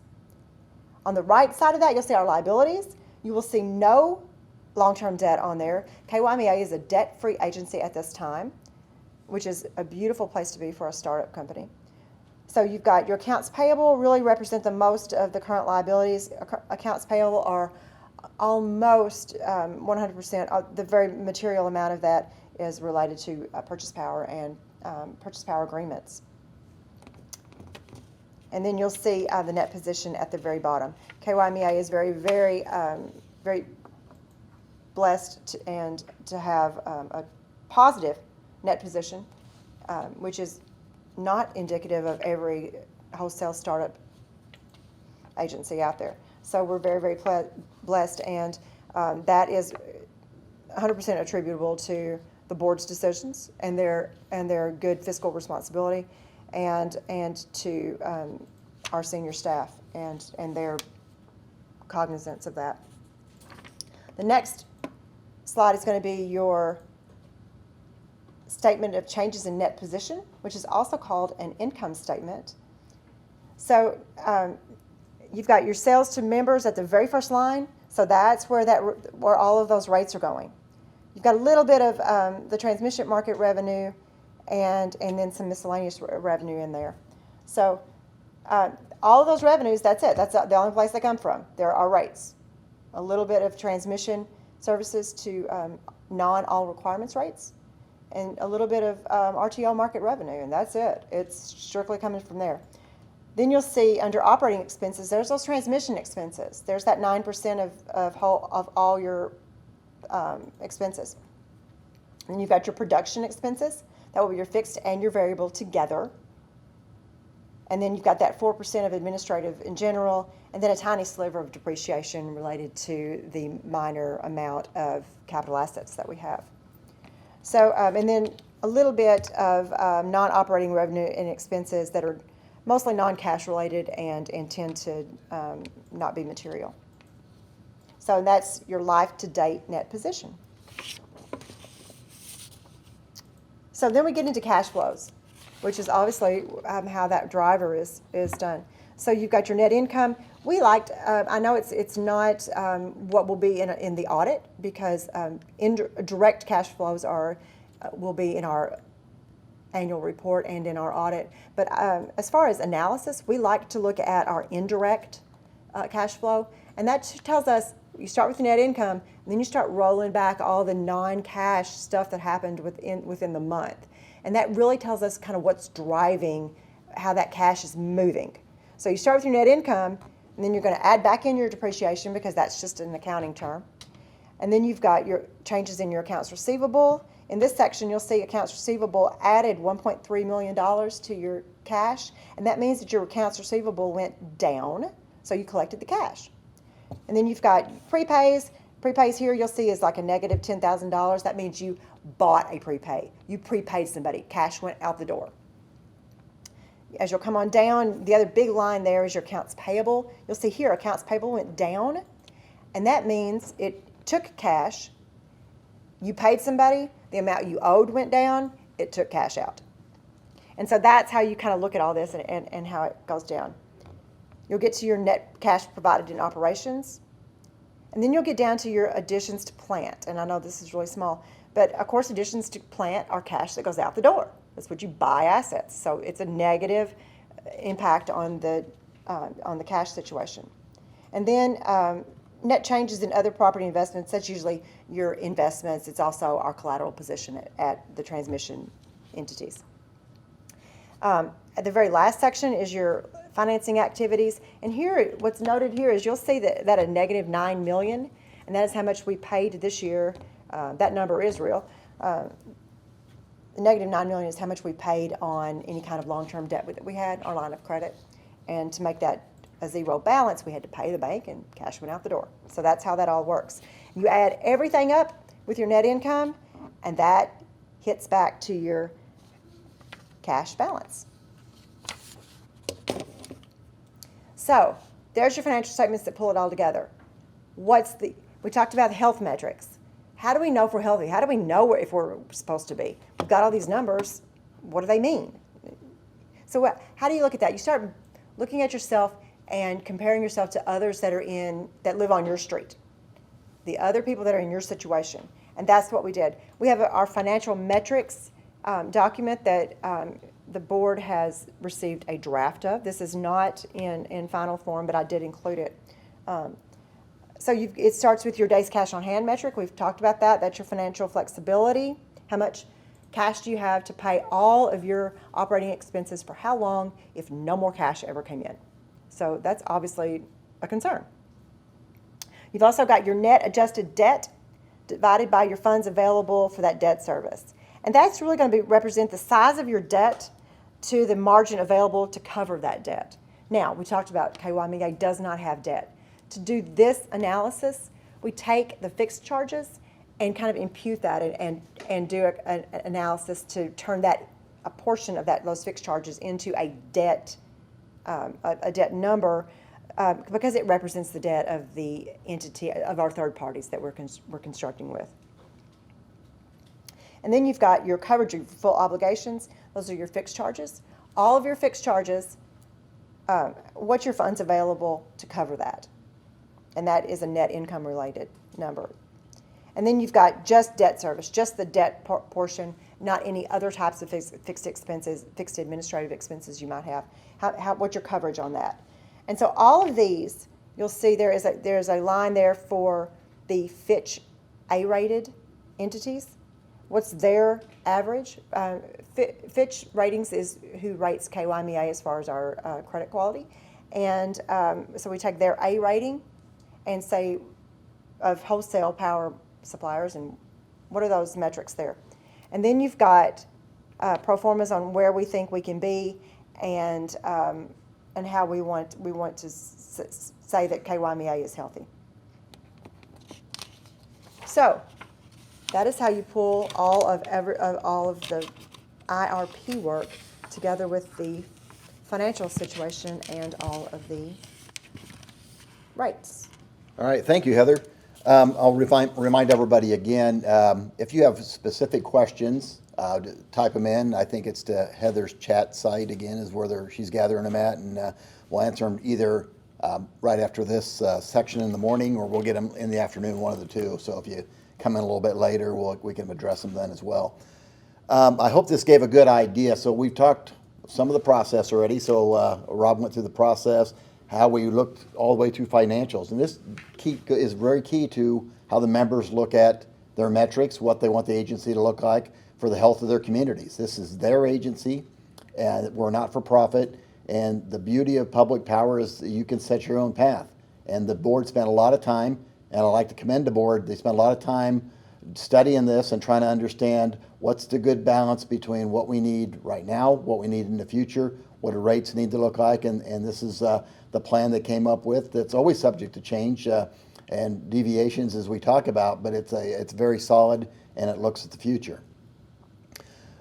On the right side of that, you'll see our liabilities. You will see no long-term debt on there. KYMEA is a debt-free agency at this time, which is a beautiful place to be for a startup company. So you've got your accounts payable really represent the most of the current liabilities. Accounts payable are almost 100%. The very material amount of that is related to purchase power and purchase power agreements. And then you'll see the net position at the very bottom. KYMEA is very, very, very blessed to have a positive net position, which is not indicative of every wholesale startup agency out there. So we're very, very blessed, and that is 100% attributable to the board's decisions and their good fiscal responsibility, and to our senior staff and their cognizance of that. The next slide is going to be your statement of changes in net position, which is also called an income statement. So you've got your sales to members at the very first line. So that's where all of those rates are going. You've got a little bit of the transmission market revenue and then some miscellaneous revenue in there. So all of those revenues, that's it. That's the only place they come from. There are rates. A little bit of transmission services to non-all requirements rates, and a little bit of RTO market revenue, and that's it. It's strictly coming from there. Then you'll see under operating expenses, there's those transmission expenses. There's that 9% of all your expenses. And you've got your production expenses. That will be your fixed and your variable together. And then you've got that 4% of administrative in general, and then a tiny sliver of depreciation related to the minor amount of capital assets that we have. So, and then a little bit of non-operating revenue and expenses that are mostly non-cash related and tend to not be material. So that's your life-to-date net position. So then we get into cash flows, which is obviously how that driver is done. So you've got your net income. We liked, I know it's not what will be in the audit, because direct cash flows will be in our annual report and in our audit. But as far as analysis, we like to look at our indirect cash flow, and that tells us you start with the net income, and then you start rolling back all the non-cash stuff that happened within the month. And that really tells us kind of what's driving how that cash is moving. So you start with your net income, and then you're going to add back in your depreciation, because that's just an accounting term. And then you've got your changes in your accounts receivable. In this section, you'll see accounts receivable added $1.3 million to your cash, and that means that your accounts receivable went down, so you collected the cash. And then you've got prepays. Prepays here you'll see is like a negative $10,000. That means you bought a prepay. You prepaid somebody. Cash went out the door. As you'll come on down, the other big line there is your accounts payable. You'll see here accounts payable went down, and that means it took cash. You paid somebody, the amount you owed went down, it took cash out. And so that's how you kind of look at all this and how it goes down. You'll get to your net cash provided in operations, and then you'll get down to your additions to plant. And I know this is really small, but of course additions to plant are cash that goes out the door. That's what you buy assets. So it's a negative impact on the cash situation. And then net changes in other property investments, that's usually your investments. It's also our collateral position at the transmission entities. At the very last section is your financing activities. And here, what's noted here is you'll see that a negative $9 million, and that is how much we paid this year. That number is real. The negative $9 million is how much we paid on any kind of long-term debt that we had, our line of credit. And to make that a zero balance, we had to pay the bank, and cash went out the door. So that's how that all works. You add everything up with your net income, and that hits back to your cash balance. So there's your financial statements that pull it all together. We talked about the health metrics. How do we know if we're healthy? How do we know if we're supposed to be? We've got all these numbers. What do they mean? So how do you look at that? You start looking at yourself and comparing yourself to others that live on your street, the other people that are in your situation. And that's what we did. We have our financial metrics document that the board has received a draft of. This is not in final form, but I did include it. So it starts with your days cash on hand metric. We've talked about that. That's your financial flexibility. How much cash do you have to pay all of your operating expenses for how long if no more cash ever came in? So that's obviously a concern. You've also got your net adjusted debt divided by your funds available for that debt service. And that's really going to represent the size of your debt to the margin available to cover that debt. Now, we talked about KYMEA does not have debt. To do this analysis, we take the fixed charges and kind of impute that and do an analysis to turn a portion of those fixed charges into a debt number because it represents the debt of the entity of our third parties that we're constructing with. And then you've got your coverage of full obligations. Those are your fixed charges. All of your fixed charges, what's your funds available to cover that? And that is a net income related number. And then you've got just debt service, just the debt portion, not any other types of fixed expenses, fixed administrative expenses you might have. What's your coverage on that? And so all of these, you'll see there's a line there for the Fitch A-rated entities. What's their average? Fitch Ratings is who rates KYMEA as far as our credit quality. And so we take their A rating and say of wholesale power suppliers, and what are those metrics there? And then you've got pro formas on where we think we can be, and how we want to say that KYMEA is healthy. So that is how you pull all of the IRP work together with the financial situation and all of the rates. All right, thank you, Heather. I'll remind everybody again, if you have specific questions, type them in. I think it's to Heather's chat site again is where she's gathering them at, and we'll answer them either right after this section in the morning, or we'll get them in the afternoon, one of the two. So if you come in a little bit later, we can address them then as well. I hope this gave a good idea. So we've talked some of the process already. So Rob went through the process, how we looked all the way through financials. And this is very key to how the members look at their metrics, what they want the agency to look like for the health of their communities. This is their agency, and we're not for profit. And the beauty of public power is that you can set your own path. And the board spent a lot of time, and I like to commend the board, they spent a lot of time studying this and trying to understand what's the good balance between what we need right now, what we need in the future, what the rates need to look like, and this is the plan they came up with. That's always subject to change and deviations as we talk about, but it's very solid and it looks at the future.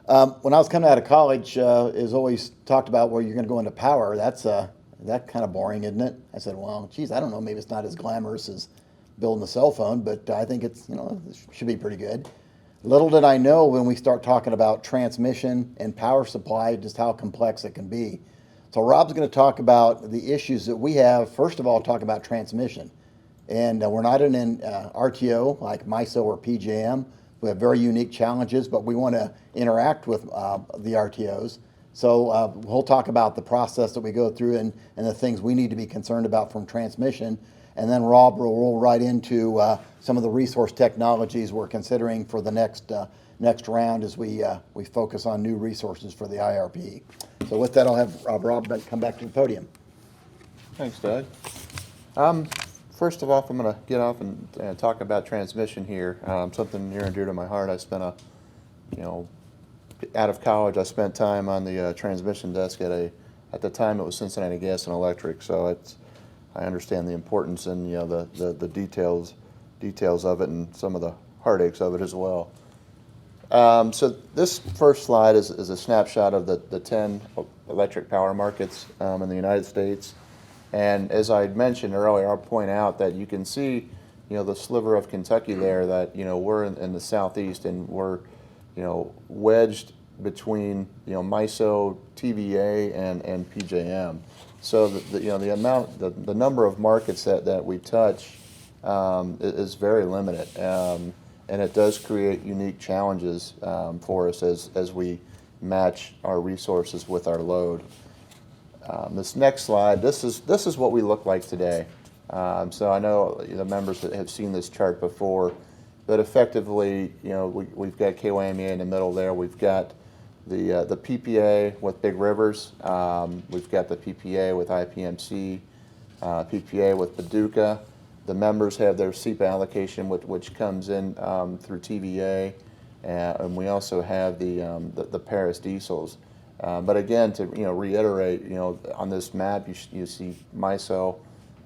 When I was coming out of college, is always talked about where you're going to go into power. That's kind of boring, isn't it? I said, well, geez, I don't know, maybe it's not as glamorous as building a cell phone, but I think it should be pretty good. Little did I know when we start talking about transmission and power supply, just how complex it can be. So Rob's going to talk about the issues that we have. First of all, talk about transmission. And we're not in an RTO like MISO or PJM. We have very unique challenges, but we want to interact with the RTOs. So we'll talk about the process that we go through and the things we need to be concerned about from transmission. And then Rob will roll right into some of the resource technologies we're considering for the next round as we focus on new resources for the IRP. So with that, I'll have Rob come back to the podium. Thanks, Doug. First of all, I'm going to get off and talk about transmission here. Something near and dear to my heart. I spent out of college, I spent time on the transmission desk at the time it was Cincinnati Gas and Electric. So I understand the importance and the details of it and some of the heartaches of it as well. So this first slide is a snapshot of the 10 electric power markets in the United States. And as I mentioned earlier, I'll point out that you can see, the sliver of Kentucky there that, we're in the southeast and we're, wedged between, MISO, TVA, and PJM. So the number of markets that we touch is very limited, and it does create unique challenges for us as we match our resources with our load. This next slide, this is what we look like today. So I know the members that have seen this chart before, but effectively, we've got KYMEA in the middle there. We've got the PPA with Big Rivers. We've got the PPA with IPMC, PPA with Paducah. The members have their SEPA allocation, which comes in through TVA, and we also have the Paris diesels. But again, to reiterate, on this map you see MISO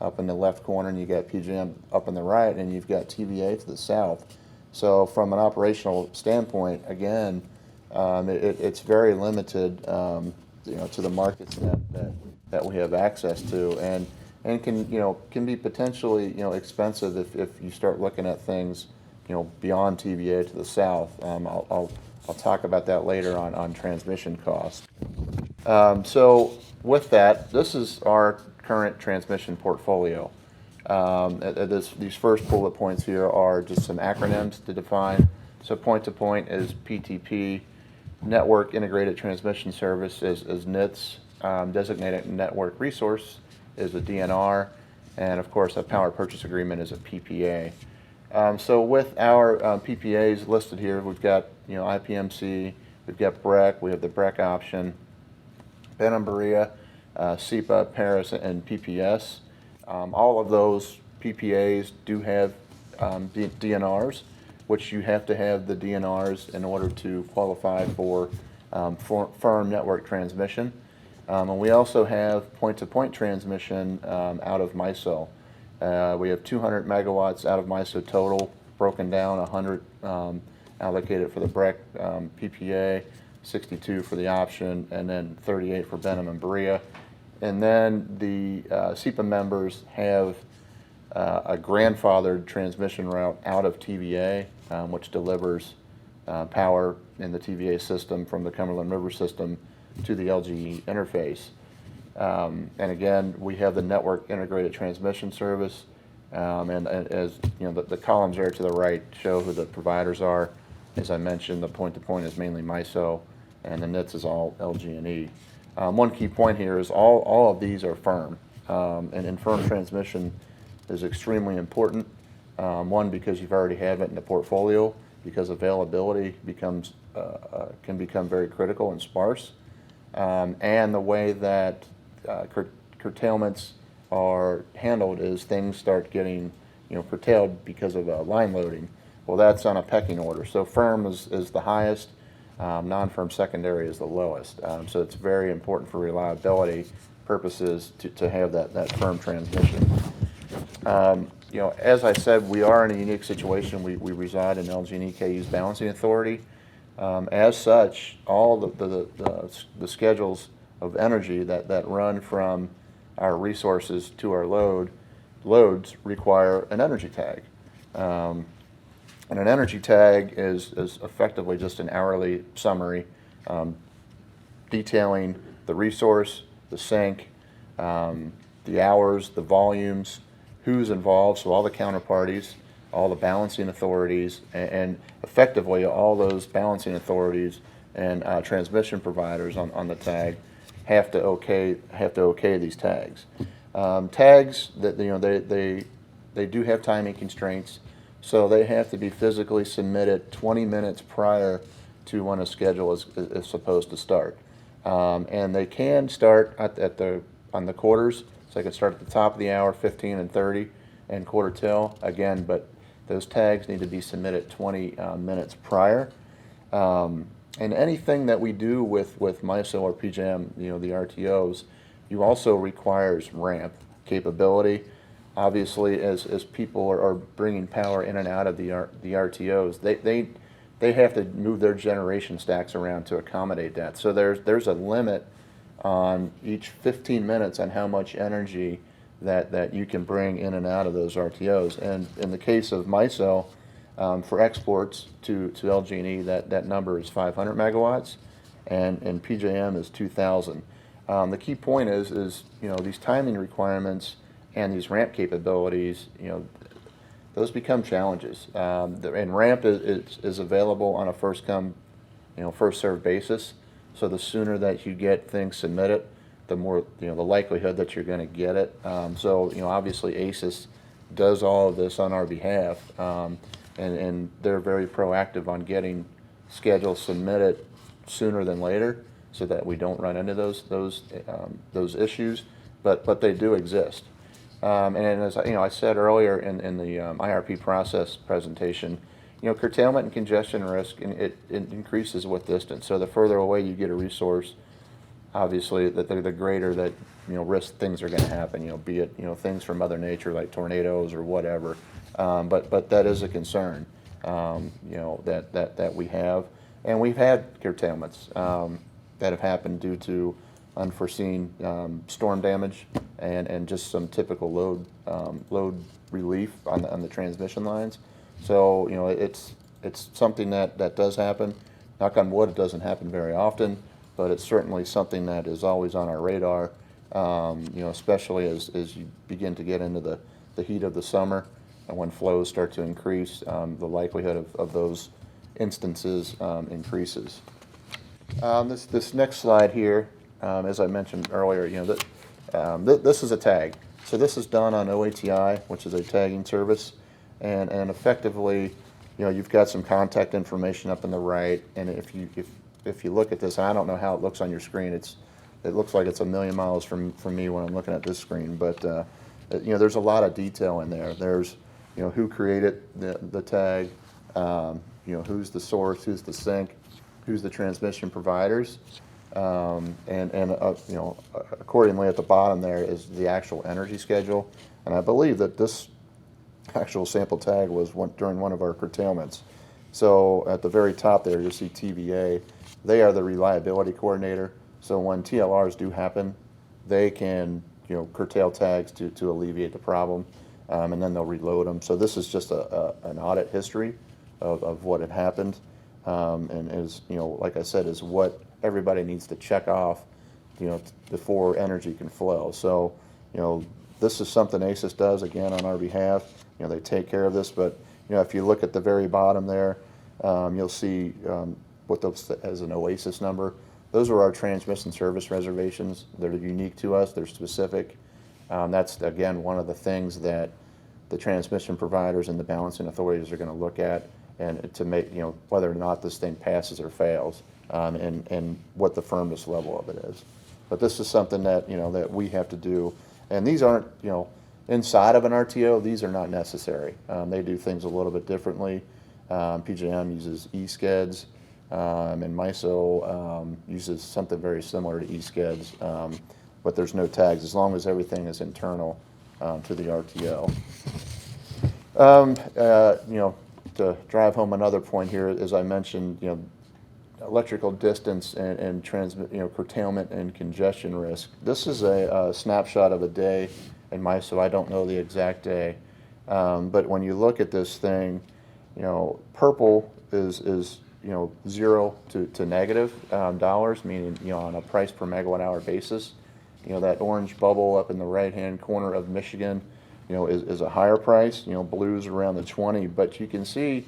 up in the left corner, and you got PJM up in the right, and you've got TVA to the south. So from an operational standpoint, again, it's very limited, to the markets that we have access to, and can be potentially expensive if you start looking at things beyond TVA to the south. I'll talk about that later on transmission costs. So with that, this is our current transmission portfolio. These first bullet points here are just some acronyms to define. So point to point is PTP, Network Integrated Transmission Service is NITS, Designated Network Resource is a DNR, and of course a Power Purchase Agreement is a PPA. So with our PPAs listed here, we've got IPMC, we've got BREC, we have the BREC option, Benham Berea, SEPA, Paris, and PPS. All of those PPAs do have DNRs, which you have to have the DNRs in order to qualify for firm network transmission. And we also have point-to-point transmission out of MISO. We have 200 megawatts out of MISO total, broken down, 100 allocated for the BREC PPA, 62 for the option, and then 38 for Benham and Berea. And then the SEPA members have a grandfathered transmission route out of TVA, which delivers power in the TVA system from the Cumberland River system to the LGE interface. And again, we have the network integrated transmission service, and as you know, the columns there to the right show who the providers are. As I mentioned, the point-to-point is mainly MISO, and the NITS is all LG&E. One key point here is all of these are firm, and firm transmission is extremely important. One, because you've already have it in the portfolio, because availability becomes can become very critical and sparse, and the way that curtailments are handled is things start getting curtailed because of line loading. Well, that's on a pecking order. So firm is the highest, non-firm secondary is the lowest. So it's very important for reliability purposes to have that firm transmission. As I said, we are in a unique situation. We reside in LG&E KU's balancing authority. As such, all the schedules of energy that run from our resources to our loads require an energy tag. And an energy tag is effectively just an hourly summary detailing the resource, the sink, the hours, the volumes, who's involved, so all the counterparties, all the balancing authorities, and effectively all those balancing authorities and transmission providers on the tag have to okay these tags. Tags that they do have timing constraints, so they have to be physically submitted 20 minutes prior to when a schedule is supposed to start. And they can start on the quarters, so they can start at the top of the hour, 15 and 30, and quarter till, again, but those tags need to be submitted 20 minutes prior. And anything that we do with MISO or PJM, the RTOs, you also requires ramp capability. Obviously, as people are bringing power in and out of the RTOs, they have to move their generation stacks around to accommodate that. So there's a limit on each 15 minutes on how much energy that you can bring in and out of those RTOs. And in the case of MISO, for exports to LG&E, that number is 500 megawatts, and PJM is 2,000. The key point is these timing requirements and these ramp capabilities, those become challenges. And ramp is available on a first come, first served basis. So the sooner that you get things submitted, the more the likelihood that you're going to get it. So obviously ACES does all of this on our behalf, and they're very proactive on getting schedules submitted sooner than later, so that we don't run into those issues. But they do exist. And as I said earlier in the IRP process presentation, curtailment and congestion risk, and it increases with distance. So the further away you get a resource, obviously, the greater that risk things are going to happen. Be it things from Mother Nature like tornadoes or whatever. But that is a concern. That we have, and we've had curtailments that have happened due to unforeseen storm damage and just some typical load relief on the transmission lines. So it's something that does happen. Knock on wood, it doesn't happen very often, but it's certainly something that is always on our radar. Especially as you begin to get into the heat of the summer, and when flows start to increase, the likelihood of those instances increases. This next slide here, as I mentioned earlier, this is a tag. So this is done on OATI, which is a tagging service, and effectively, you've got some contact information up in the right, and if you look at this, and I don't know how it looks on your screen, it looks like it's a million miles from me when I'm looking at this screen, but there's a lot of detail in there. There's who created the tag, who's the source, who's the sink, who's the transmission providers. Accordingly at the bottom there is the actual energy schedule. And I believe that this actual sample tag was during one of our curtailments. So at the very top there, you'll see TVA. They are the reliability coordinator. So when TLRs do happen, they can curtail tags to alleviate the problem, and then they'll reload them. So this is just an audit history of what had happened, and is like I said, is what everybody needs to check off before energy can flow. So this is something ACES does again on our behalf. They take care of this, but if you look at the very bottom there, you'll see what those as an OASIS number. Those are our transmission service reservations. They're unique to us. They're specific. That's again one of the things that the transmission providers and the balancing authorities are going to look at, and to make whether or not this thing passes or fails, and what the firmness level of it is. But this is something that that we have to do, and these aren't inside of an RTO. These are not necessary. They do things a little bit differently. PJM uses eSCEDs, and MISO uses something very similar to eSCEDs, but there's no tags as long as everything is internal to the RTO. To drive home another point here, as I mentioned, electrical distance and curtailment and congestion risk. This is a snapshot of a day in MISO. I don't know the exact day, but when you look at this thing, purple is 0 to negative dollars, meaning on a price per megawatt hour basis. That orange bubble up in the right hand corner of Michigan, is a higher price. Blue's around the 20, but you can see,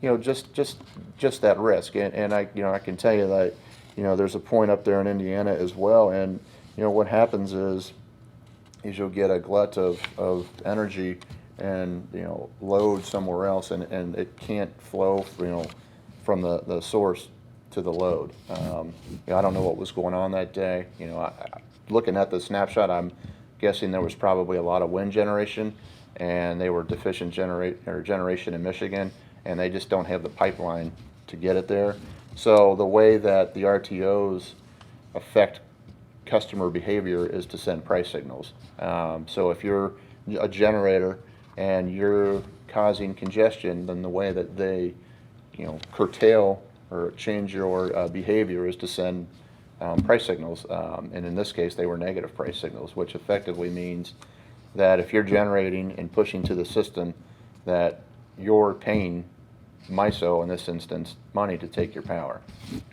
just that risk. And I can tell you that, there's a point up there in Indiana as well. And what happens is you'll get a glut of energy and load somewhere else, and it can't flow from the source to the load. I don't know what was going on that day. Looking at the snapshot, I'm guessing there was probably a lot of wind generation, and they were deficient generation in Michigan, and they just don't have the pipeline to get it there. So the way that the RTOs affect customer behavior is to send price signals. So if you're a generator and you're causing congestion, then the way that they curtail or change your behavior is to send price signals, and in this case they were negative price signals, which effectively means that if you're generating and pushing to the system, that you're paying MISO, in this instance, money to take your power.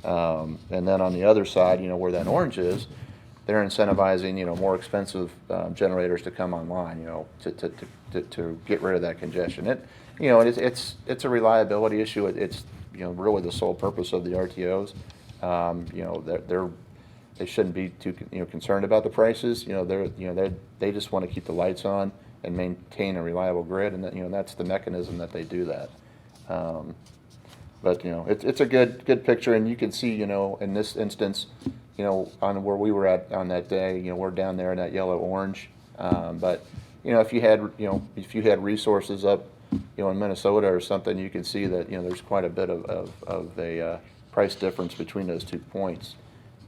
And then on the other side, where that orange is, they're incentivizing more expensive generators to come online, to get rid of that congestion. It's a reliability issue. It's really the sole purpose of the RTOs. They shouldn't be too concerned about the prices. They just want to keep the lights on and maintain a reliable grid, and that's the mechanism that they do that. But it's a good picture, and you can see in this instance, on where we were at on that day, we're down there in that yellow orange. But if you had resources up in Minnesota or something, you can see that there's quite a bit of a price difference between those 2 points,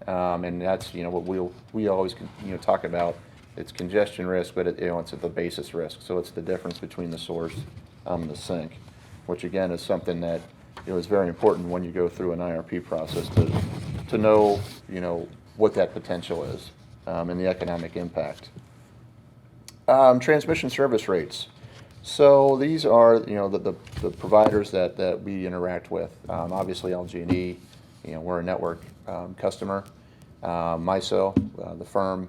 and that's what we always talk about. It's congestion risk, but it's the basis risk. So it's the difference between the source and the sink, which again is something that is very important when you go through an IRP process to know what that potential is, and the economic impact. Transmission service rates. So these are the providers that we interact with. Obviously LG&E, we're a network customer. MISO, the firm,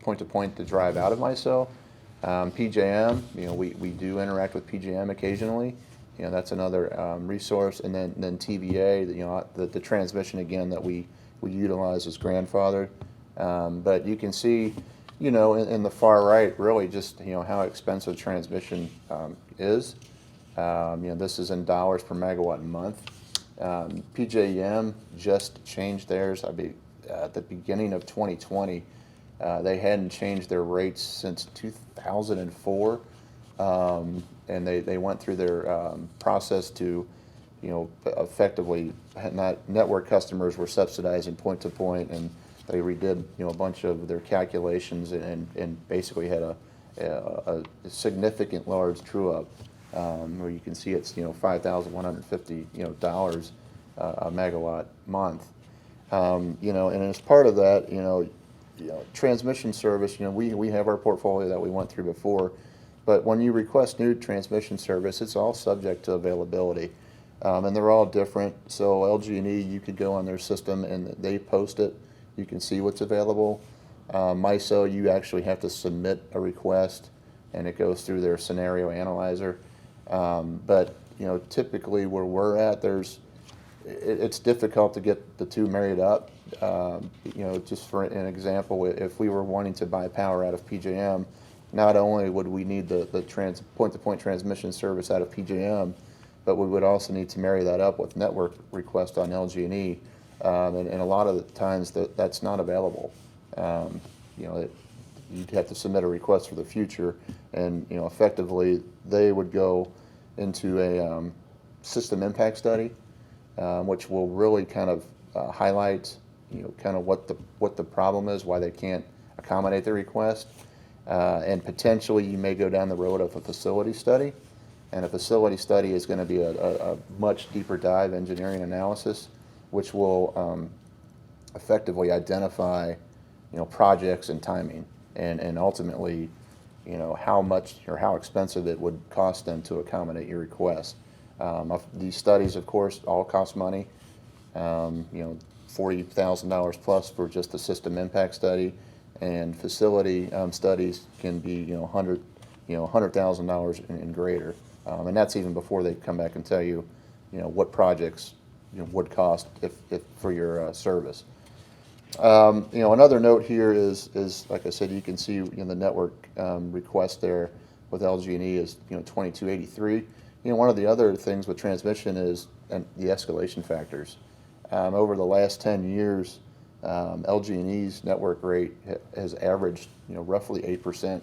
point to point to drive out of MISO. PJM, we do interact with PJM occasionally. That's another resource. And then TVA, the transmission again that we utilize is grandfathered. But you can see, in the far right, really just how expensive transmission is. This is in dollars per megawatt a month. PJM just changed theirs. At the beginning of 2020. They hadn't changed their rates since 2004, and they went through their process to effectively network customers were subsidizing point to point, and they redid, a bunch of their calculations and basically had a significant large true up, where you can see it's, $5,150, dollars a megawatt month. And as part of that, transmission service, we have our portfolio that we went through before, but when you request new transmission service, it's all subject to availability. And they're all different. So LG&E, you could go on their system and they post it. You can see what's available. MISO, you actually have to submit a request and it goes through their scenario analyzer. But typically where we're at, it's difficult to get the two married up. Just for an example, if we were wanting to buy power out of PJM, not only would we need the point-to-point transmission service out of PJM, but we would also need to marry that up with network request on LG&E, and a lot of the times that's not available. You'd have to submit a request for the future, and effectively they would go into a system impact study, which will really kind of highlight kind of what the problem is, why they can't accommodate the request, and potentially you may go down the road of a facility study. And a facility study is going to be a much deeper dive engineering analysis, which will effectively identify, projects and timing, and ultimately, how much or how expensive it would cost them to accommodate your request. These studies, of course, all cost money. $40,000 plus for just the system impact study, and facility studies can be, $100,000 and greater. And that's even before they come back and tell you, what projects would cost if for your service. Another note here is like I said, you can see the network request there with LG&E is 2283. One of the other things with transmission is the escalation factors. Over the last 10 years, LG&E's network rate has averaged roughly 8%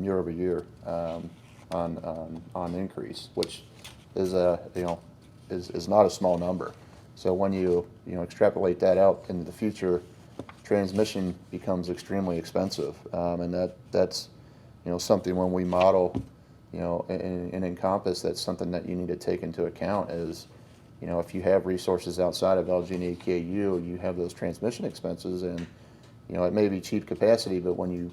year over year. On increase, which is is not a small number. So when you extrapolate that out into the future, transmission becomes extremely expensive, and that's something when we model in Encompass, that's something that you need to take into account is if you have resources outside of LG&E KU, you have those transmission expenses, and it may be cheap capacity, but when you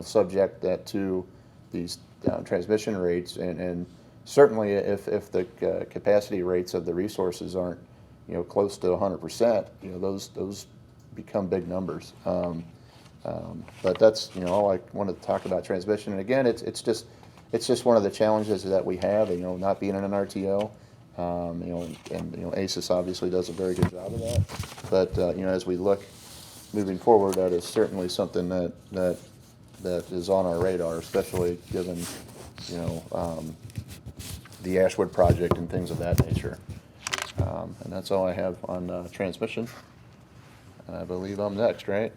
subject that to these transmission rates, and certainly if the capacity rates of the resources aren't close to 100%, those become big numbers. But that's all I wanted to talk about transmission. And again, it's just one of the challenges that we have. Not being in an RTO. And ACES obviously does a very good job of that. But as we look moving forward, that is certainly something that is on our radar, especially given the Ashwood project and things of that nature. And that's all I have on transmission. And I believe I'm next, right?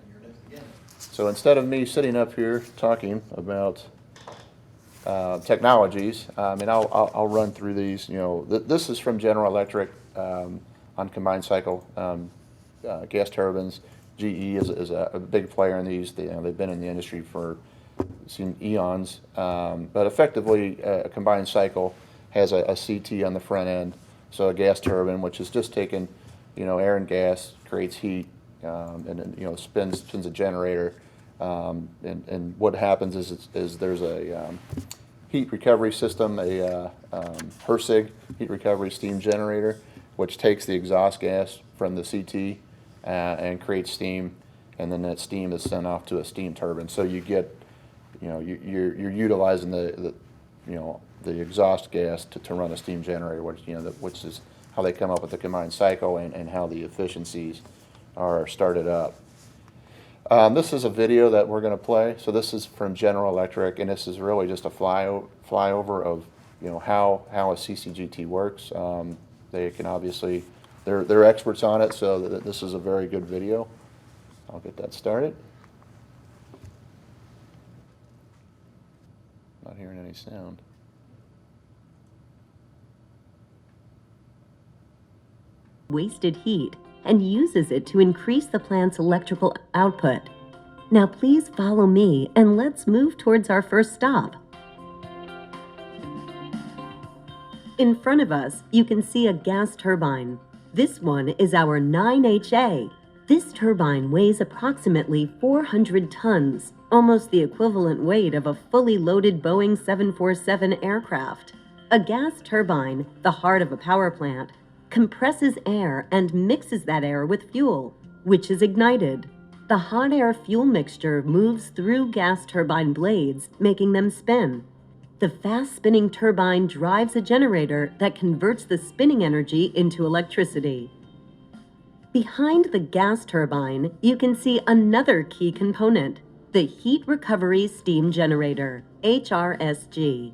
So instead of me sitting up here talking about technologies, I'll run through these. This is from General Electric on combined cycle gas turbines. GE is a big player in these. They've been in the industry for eons. But effectively, a combined cycle has a CT on the front end. So a gas turbine, which is just taking air and gas, creates heat, and then spins a generator. And what happens is there's a heat recovery system, a HRSG, heat recovery steam generator, which takes the exhaust gas from the CT and creates steam, and then that steam is sent off to a steam turbine. So you get, you're utilizing the exhaust gas to run a steam generator, which is how they come up with the combined cycle and how the efficiencies are started up. This is a video that we're going to play. So this is from General Electric, and this is really just a flyover of how a CCGT works. They can obviously they're experts on it, so this is a very good video. I'll get that started. Not hearing any sound. wasted heat and uses it to increase the plant's electrical output. Now please follow me and let's move towards our first stop. In front of us, you can see a gas turbine. This one is our 9HA. This turbine weighs approximately 400 tons, almost the equivalent weight of a fully loaded Boeing 747 aircraft. A gas turbine, the heart of a power plant, compresses air and mixes that air with fuel, which is ignited. The hot air fuel mixture moves through gas turbine blades, making them spin. The fast-spinning turbine drives a generator that converts the spinning energy into electricity. Behind the gas turbine, you can see another key component, the Heat Recovery Steam Generator, HRSG.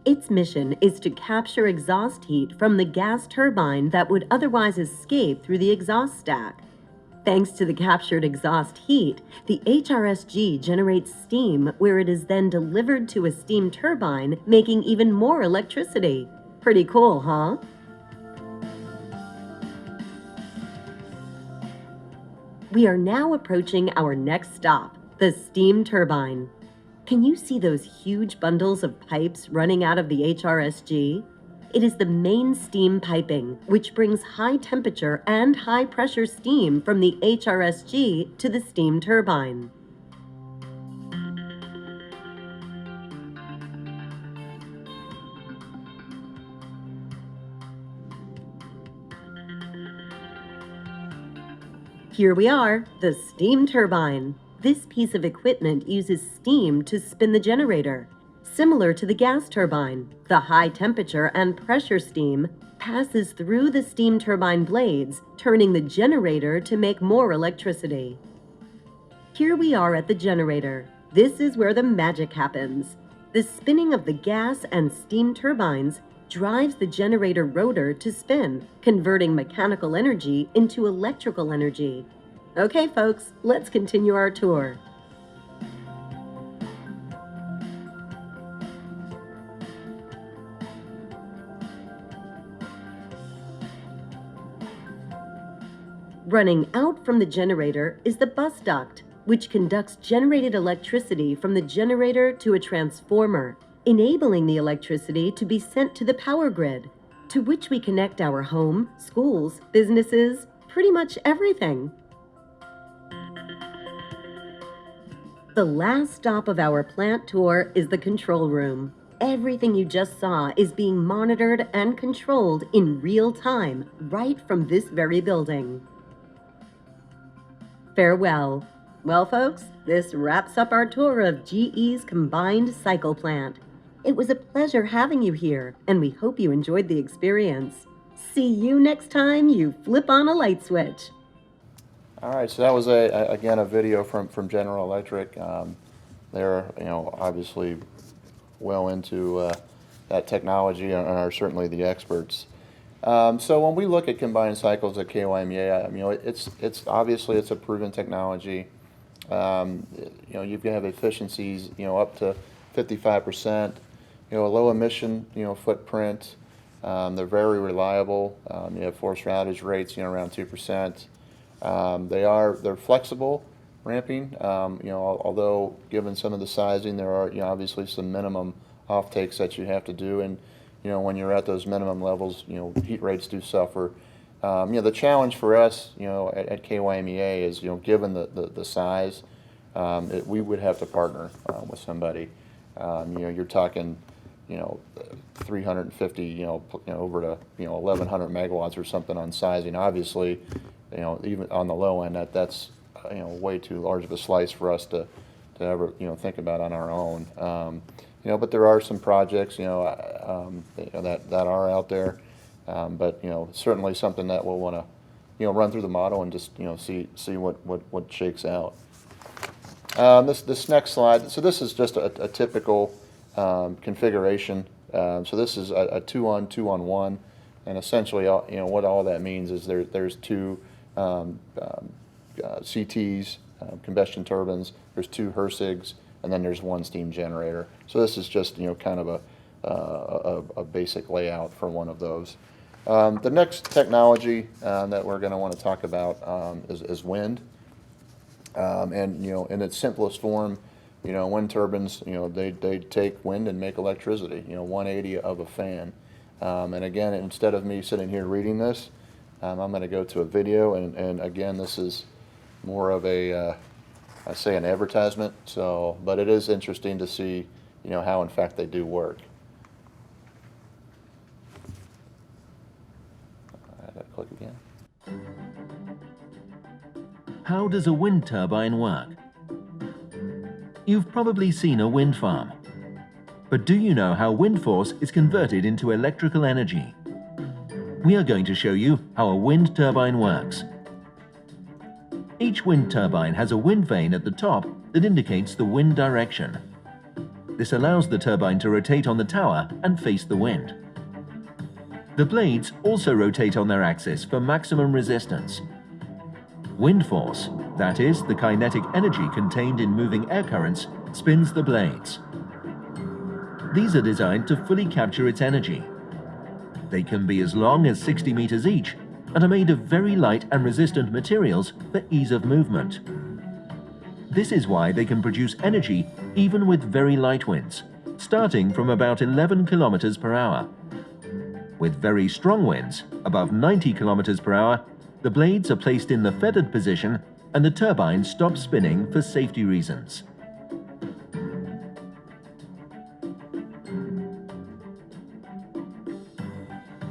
Its mission is to capture exhaust heat from the gas turbine that would otherwise escape through the exhaust stack. Thanks to the captured exhaust heat, the HRSG generates steam where it is then delivered to a steam turbine, making even more electricity. Pretty cool, huh? We are now approaching our next stop, the steam turbine. Can you see those huge bundles of pipes running out of the HRSG? It is the main steam piping, which brings high temperature and high pressure steam from the HRSG to the steam turbine. Here we are, the steam turbine. This piece of equipment uses steam to spin the generator. Similar to the gas turbine, the high temperature and pressure steam passes through the steam turbine blades, turning the generator to make more electricity. Here we are at the generator. This is where the magic happens. The spinning of the gas and steam turbines drives the generator rotor to spin, converting mechanical energy into electrical energy. Okay, folks, let's continue our tour. Running out from the generator is the bus duct, which conducts generated electricity from the generator to a transformer, enabling the electricity to be sent to the power grid, to which we connect our home, schools, businesses, pretty much everything. The last stop of our plant tour is the control room. Everything you just saw is being monitored and controlled in real time, right from this very building. Farewell. Well, folks, this wraps up our tour of GE's combined cycle plant. It was a pleasure having you here, and we hope you enjoyed the experience. See you next time you flip on a light switch. All right, so that was again a video from General Electric. They're obviously well into that technology and are certainly the experts. So when we look at combined cycles at KYMEA, it's obviously it's a proven technology. You can have efficiencies up to 55%. A low emission footprint. They're very reliable. You have forced outage rates around 2%. They're flexible ramping. Although given some of the sizing, there are obviously some minimum offtakes that you have to do, and when you're at those minimum levels, heat rates do suffer. The challenge for us, at KYMEA is given the size, we would have to partner with somebody. You're talking 350 over to 1100 megawatts or something on sizing. Obviously, even on the low end, that's way too large of a slice for us to ever think about on our own. But there are some projects that are out there, but certainly something that we'll want to run through the model and just see what shakes out. This next slide. So this is just a typical configuration. So this is a 2-on, 2-on-1, and essentially what all that means is there's two CTs, combustion turbines. There's two HRSGs, and then there's one steam generator. So this is just kind of a basic layout for one of those. The next technology that we're going to want to talk about is wind. And, in its simplest form, wind turbines, they take wind and make electricity, 180 of a fan. And again, instead of me sitting here reading this, I'm going to go to a video, and again, this is more of a, I say an advertisement, but it is interesting to see, how in fact they do work. I gotta click again. How does a wind turbine work? You've probably seen a wind farm. But do you know how wind force is converted into electrical energy? We are going to show you how a wind turbine works. Each wind turbine has a wind vane at the top that indicates the wind direction. This allows the turbine to rotate on the tower and face the wind. The blades also rotate on their axis for maximum resistance. Wind force, that is, the kinetic energy contained in moving air currents, spins the blades. These are designed to fully capture its energy. They can be as long as 60 meters each and are made of very light and resistant materials for ease of movement. This is why they can produce energy even with very light winds, starting from about 11 kilometers per hour. With very strong winds, above 90 kilometers per hour, the blades are placed in the feathered position and the turbine stops spinning for safety reasons.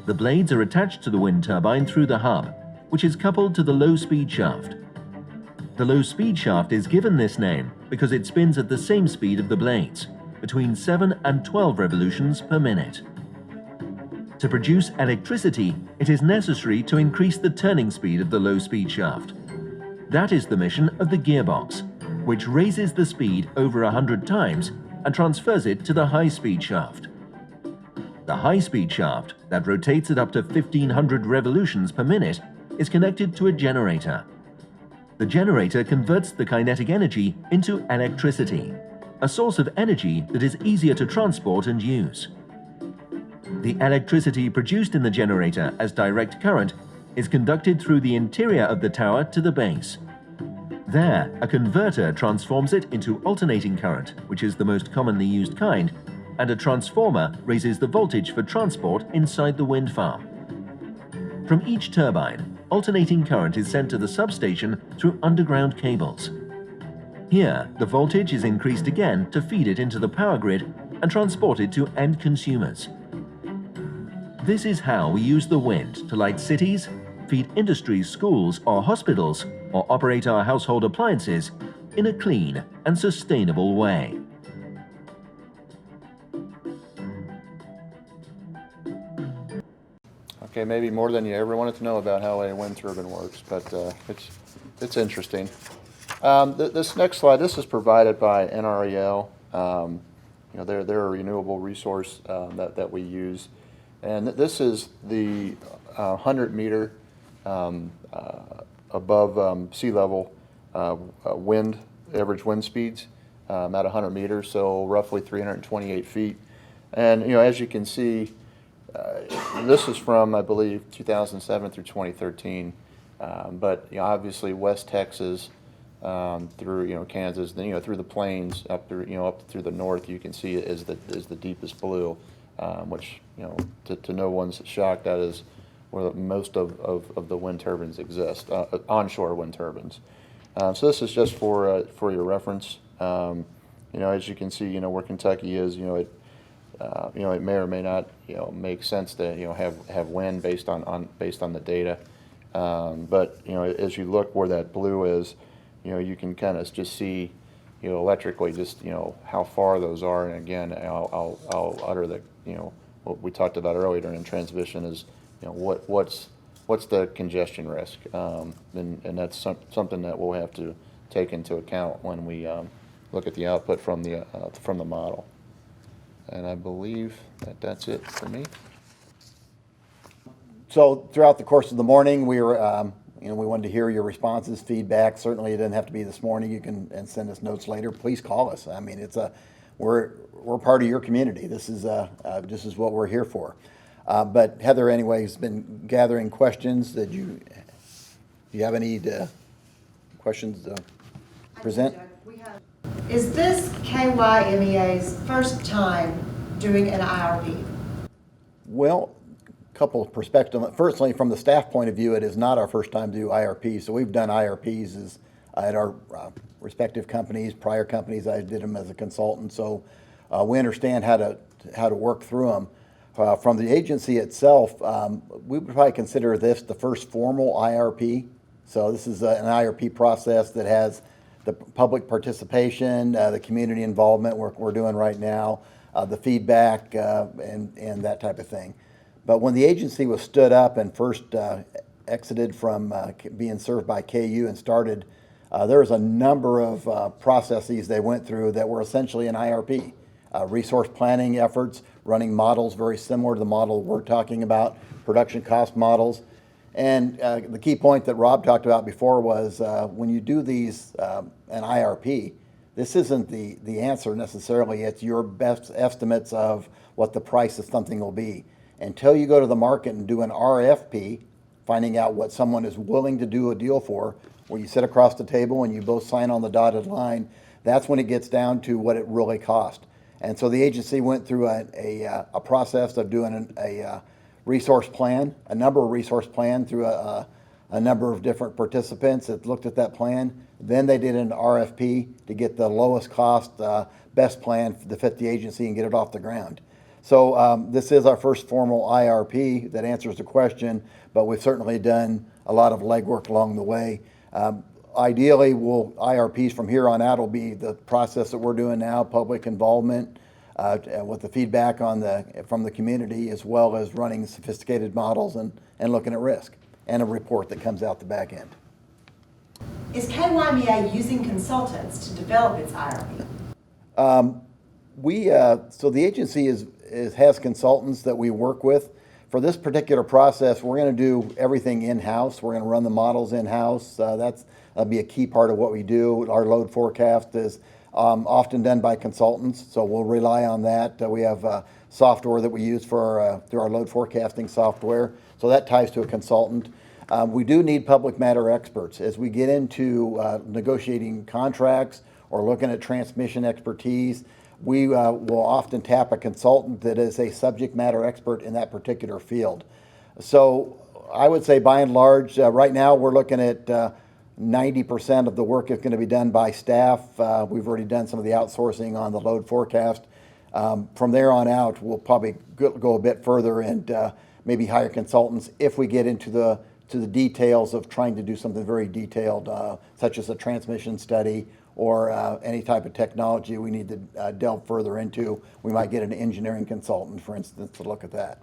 The blades are attached to the wind turbine through the hub, which is coupled to the low-speed shaft. The low-speed shaft is given this name because it spins at the same speed of the blades, between 7 and 12 revolutions per minute. To produce electricity, it is necessary to increase the turning speed of the low-speed shaft. That is the mission of the gearbox, which raises the speed over 100 times and transfers it to the high-speed shaft. The high-speed shaft, that rotates at up to 1500 revolutions per minute, is connected to a generator. The generator converts the kinetic energy into electricity, a source of energy that is easier to transport and use. The electricity produced in the generator as direct current is conducted through the interior of the tower to the base. There, a converter transforms it into alternating current, which is the most commonly used kind, and a transformer raises the voltage for transport inside the wind farm. From each turbine, alternating current is sent to the substation through underground cables. Here, the voltage is increased again to feed it into the power grid and transported to end consumers. This is how we use the wind to light cities, feed industries, schools, or hospitals, or operate our household appliances in a clean and sustainable way. Okay, maybe more than you ever wanted to know about how a wind turbine works, but it's interesting. This next slide, this is provided by NREL. They're a renewable resource that we use, and this is the 100-meter above sea level wind, average wind speeds at 100 meters, so roughly 328 feet. And as you can see, this is from, I believe, 2007 through 2013, but obviously West Texas through Kansas, then through the plains up through up through the north, you can see it is the deepest blue, which to no one's shock, that is where most of the wind turbines exist, onshore wind turbines. So this is just for your reference. As you can see, where Kentucky is, it may or may not, make sense to, have wind based on the data. But as you look where that blue is, you can kind of just see, electrically, just how far those are. And again, I'll utter the, what we talked about earlier during transmission is, what's the congestion risk, and that's something that we'll have to take into account when we look at the output from the model. And I believe that's it for me. So throughout the course of the morning, we were, we wanted to hear your responses, feedback. Certainly, it doesn't have to be this morning. You can and send us notes later. Please call us. I mean, we're part of your community. This is what we're here for. But Heather, anyway, has been gathering questions. Do you have any questions to present? Is this KYMEA's first time doing an IRP? Well, a couple of perspectives. Firstly, from the staff point of view, it is not our first time to do IRPs. So we've done IRPs at our respective companies, prior companies. I did them as a consultant, so we understand how to work through them. From the agency itself, we would probably consider this the first formal IRP. So this is an IRP process that has the public participation, the community involvement we're doing right now, the feedback, and that type of thing. But when the agency was stood up and first exited from being served by KU and started, there was a number of processes they went through that were essentially an IRP. Resource planning efforts, running models very similar to the model we're talking about, production cost models. And the key point that Rob talked about before was when you do these, an IRP, this isn't the answer necessarily. It's your best estimates of what the price of something will be. Until you go to the market and do an RFP, finding out what someone is willing to do a deal for, where you sit across the table and you both sign on the dotted line, that's when it gets down to what it really cost. And so the agency went through a process of doing a resource plan, a number of resource plan through a number of different participants that looked at that plan. Then they did an RFP to get the lowest cost, best plan to fit the agency and get it off the ground. So this is our first formal IRP that answers the question, but we've certainly done a lot of legwork along the way. Ideally, IRPs from here on out will be the process that we're doing now, public involvement with the feedback from the community, as well as running sophisticated models and looking at risk, and a report that comes out the back end. Is KYMEA using consultants to develop its IRP? So the agency has consultants that we work with. For this particular process, we're going to do everything in-house. We're going to run the models in-house. That'll be a key part of what we do. Our load forecast is often done by consultants, so we'll rely on that. We have software that we use through our load forecasting software, so that ties to a consultant. We do need public matter experts. As we get into negotiating contracts or looking at transmission expertise, we will often tap a consultant that is a subject matter expert in that particular field. So I would say by and large, right now we're looking at 90% of the work is going to be done by staff. We've already done some of the outsourcing on the load forecast. From there on out, we'll probably go a bit further and maybe hire consultants if we get into the details of trying to do something very detailed, such as a transmission study or any type of technology we need to delve further into. We might get an engineering consultant, for instance, to look at that.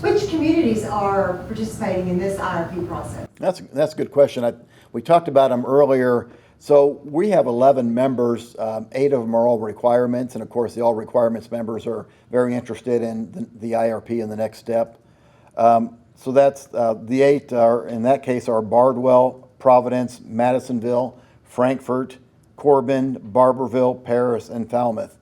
Which communities are participating in this IRP process? That's a good question. We talked about them earlier. So we have 11 members. 8 of them are all requirements, and of course the all requirements members are very interested in the IRP and the next step. So that's the 8 are, in that case, are Bardwell, Providence, Madisonville, Frankfort, Corbin, Barberville, Paris, and Falmouth.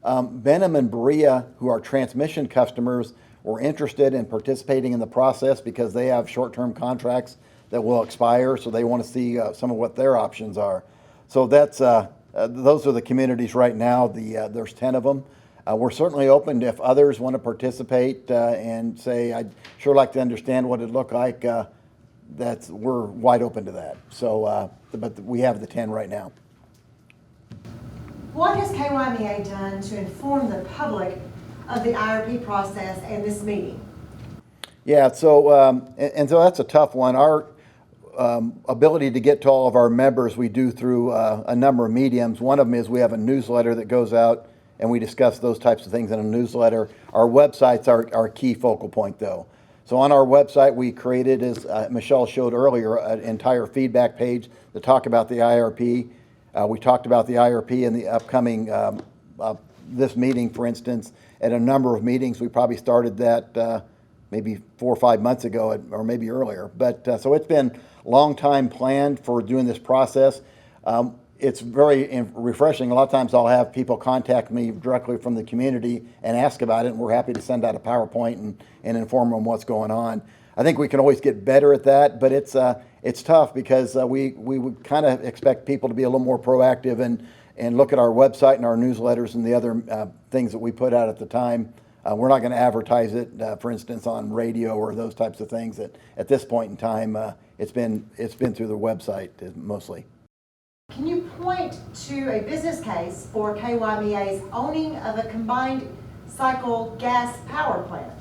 Benham and Berea, who are transmission customers, were interested in participating in the process because they have short-term contracts that will expire, so they want to see some of what their options are. So that's those are the communities right now. There's 10 of them. We're certainly open to if others want to participate and say, I'd sure like to understand what it looked like. We're wide open to that. So, but we have the 10 right now. What has KYMEA done to inform the public of the IRP process and this meeting? Yeah, so so that's a tough one. Our ability to get to all of our members we do through a number of mediums. One of them is we have a newsletter that goes out and we discuss those types of things in a newsletter. Our websites are our key focal point though. So on our website we created, as Michelle showed earlier, an entire feedback page to talk about the IRP. We talked about the IRP in the upcoming, this meeting for instance, at a number of meetings. We probably started that maybe 4 or 5 months ago or maybe earlier. But so it's been a long time planned for doing this process. it's very refreshing. A lot of times I'll have people contact me directly from the community and ask about it, and we're happy to send out a PowerPoint and inform them what's going on. I think we can always get better at that, but it's tough because we would kind of expect people to be a little more proactive and look at our website and our newsletters and the other things that we put out at the time. We're not going to advertise it, for instance, on radio or those types of things. At this point in time, it's been through the website mostly. Can you point to a business case for KYMEA's owning of a combined cycle gas power plant?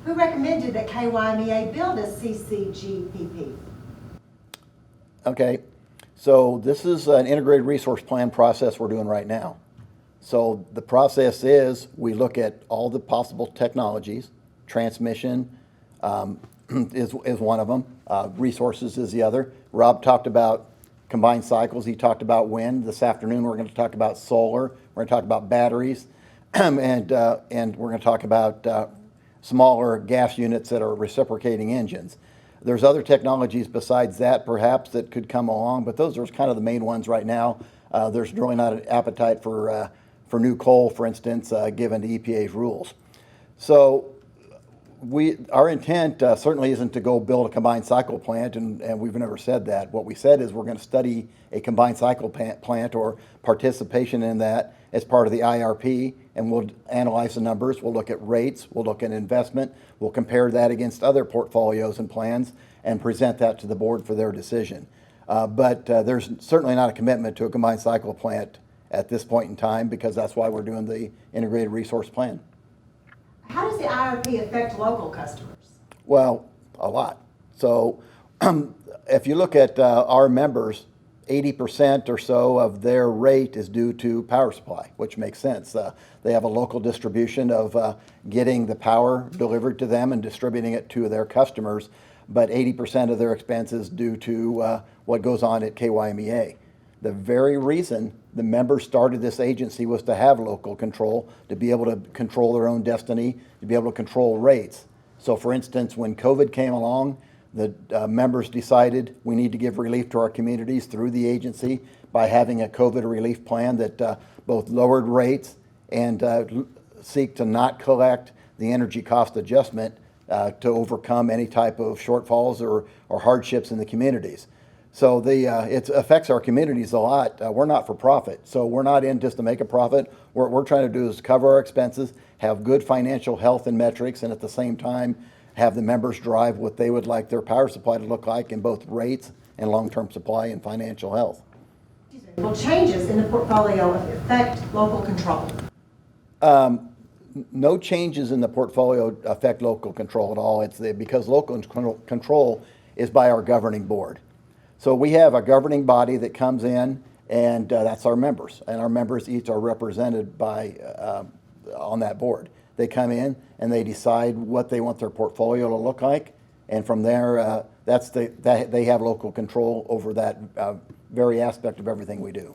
Who recommended that KYMEA build a CCGPP? Okay, so this is an integrated resource plan process we're doing right now. So the process is we look at all the possible technologies. Transmission is one of them. Resources is the other. Rob talked about combined cycles. He talked about wind. This afternoon we're going to talk about solar. We're going to talk about batteries, and we're going to talk about smaller gas units that are reciprocating engines. There's other technologies besides that perhaps that could come along, but those are kind of the main ones right now. There's really not an appetite for new coal, for instance, given the EPA's rules. So our intent certainly isn't to go build a combined cycle plant, and we've never said that. What we said is we're going to study a combined cycle plant or participation in that as part of the IRP, and we'll analyze the numbers. We'll look at rates. We'll look at investment. We'll compare that against other portfolios and plans and present that to the board for their decision. But there's certainly not a commitment to a combined cycle plant at this point in time, because that's why we're doing the integrated resource plan. How does the IRP affect local customers? Well, a lot. So if you look at our members, 80% or so of their rate is due to power supply, which makes sense. They have a local distribution of getting the power delivered to them and distributing it to their customers, but 80% of their expense is due to what goes on at KYMEA. The very reason the members started this agency was to have local control, to be able to control their own destiny, to be able to control rates. So for instance, when COVID came along, the members decided we need to give relief to our communities through the agency by having a COVID relief plan that both lowered rates and seek to not collect the energy cost adjustment to overcome any type of shortfalls or hardships in the communities. So it affects our communities a lot. We're not for profit, so we're not in just to make a profit. What we're trying to do is cover our expenses, have good financial health and metrics, and at the same time have the members drive what they would like their power supply to look like in both rates and long-term supply and financial health. Will changes in the portfolio affect local control? No changes in the portfolio affect local control at all. Because local control is by our governing board. So we have a governing body that comes in, and that's our members. And our members each are represented by on that board. They come in and they decide what they want their portfolio to look like, and from there, they have local control over that very aspect of everything we do.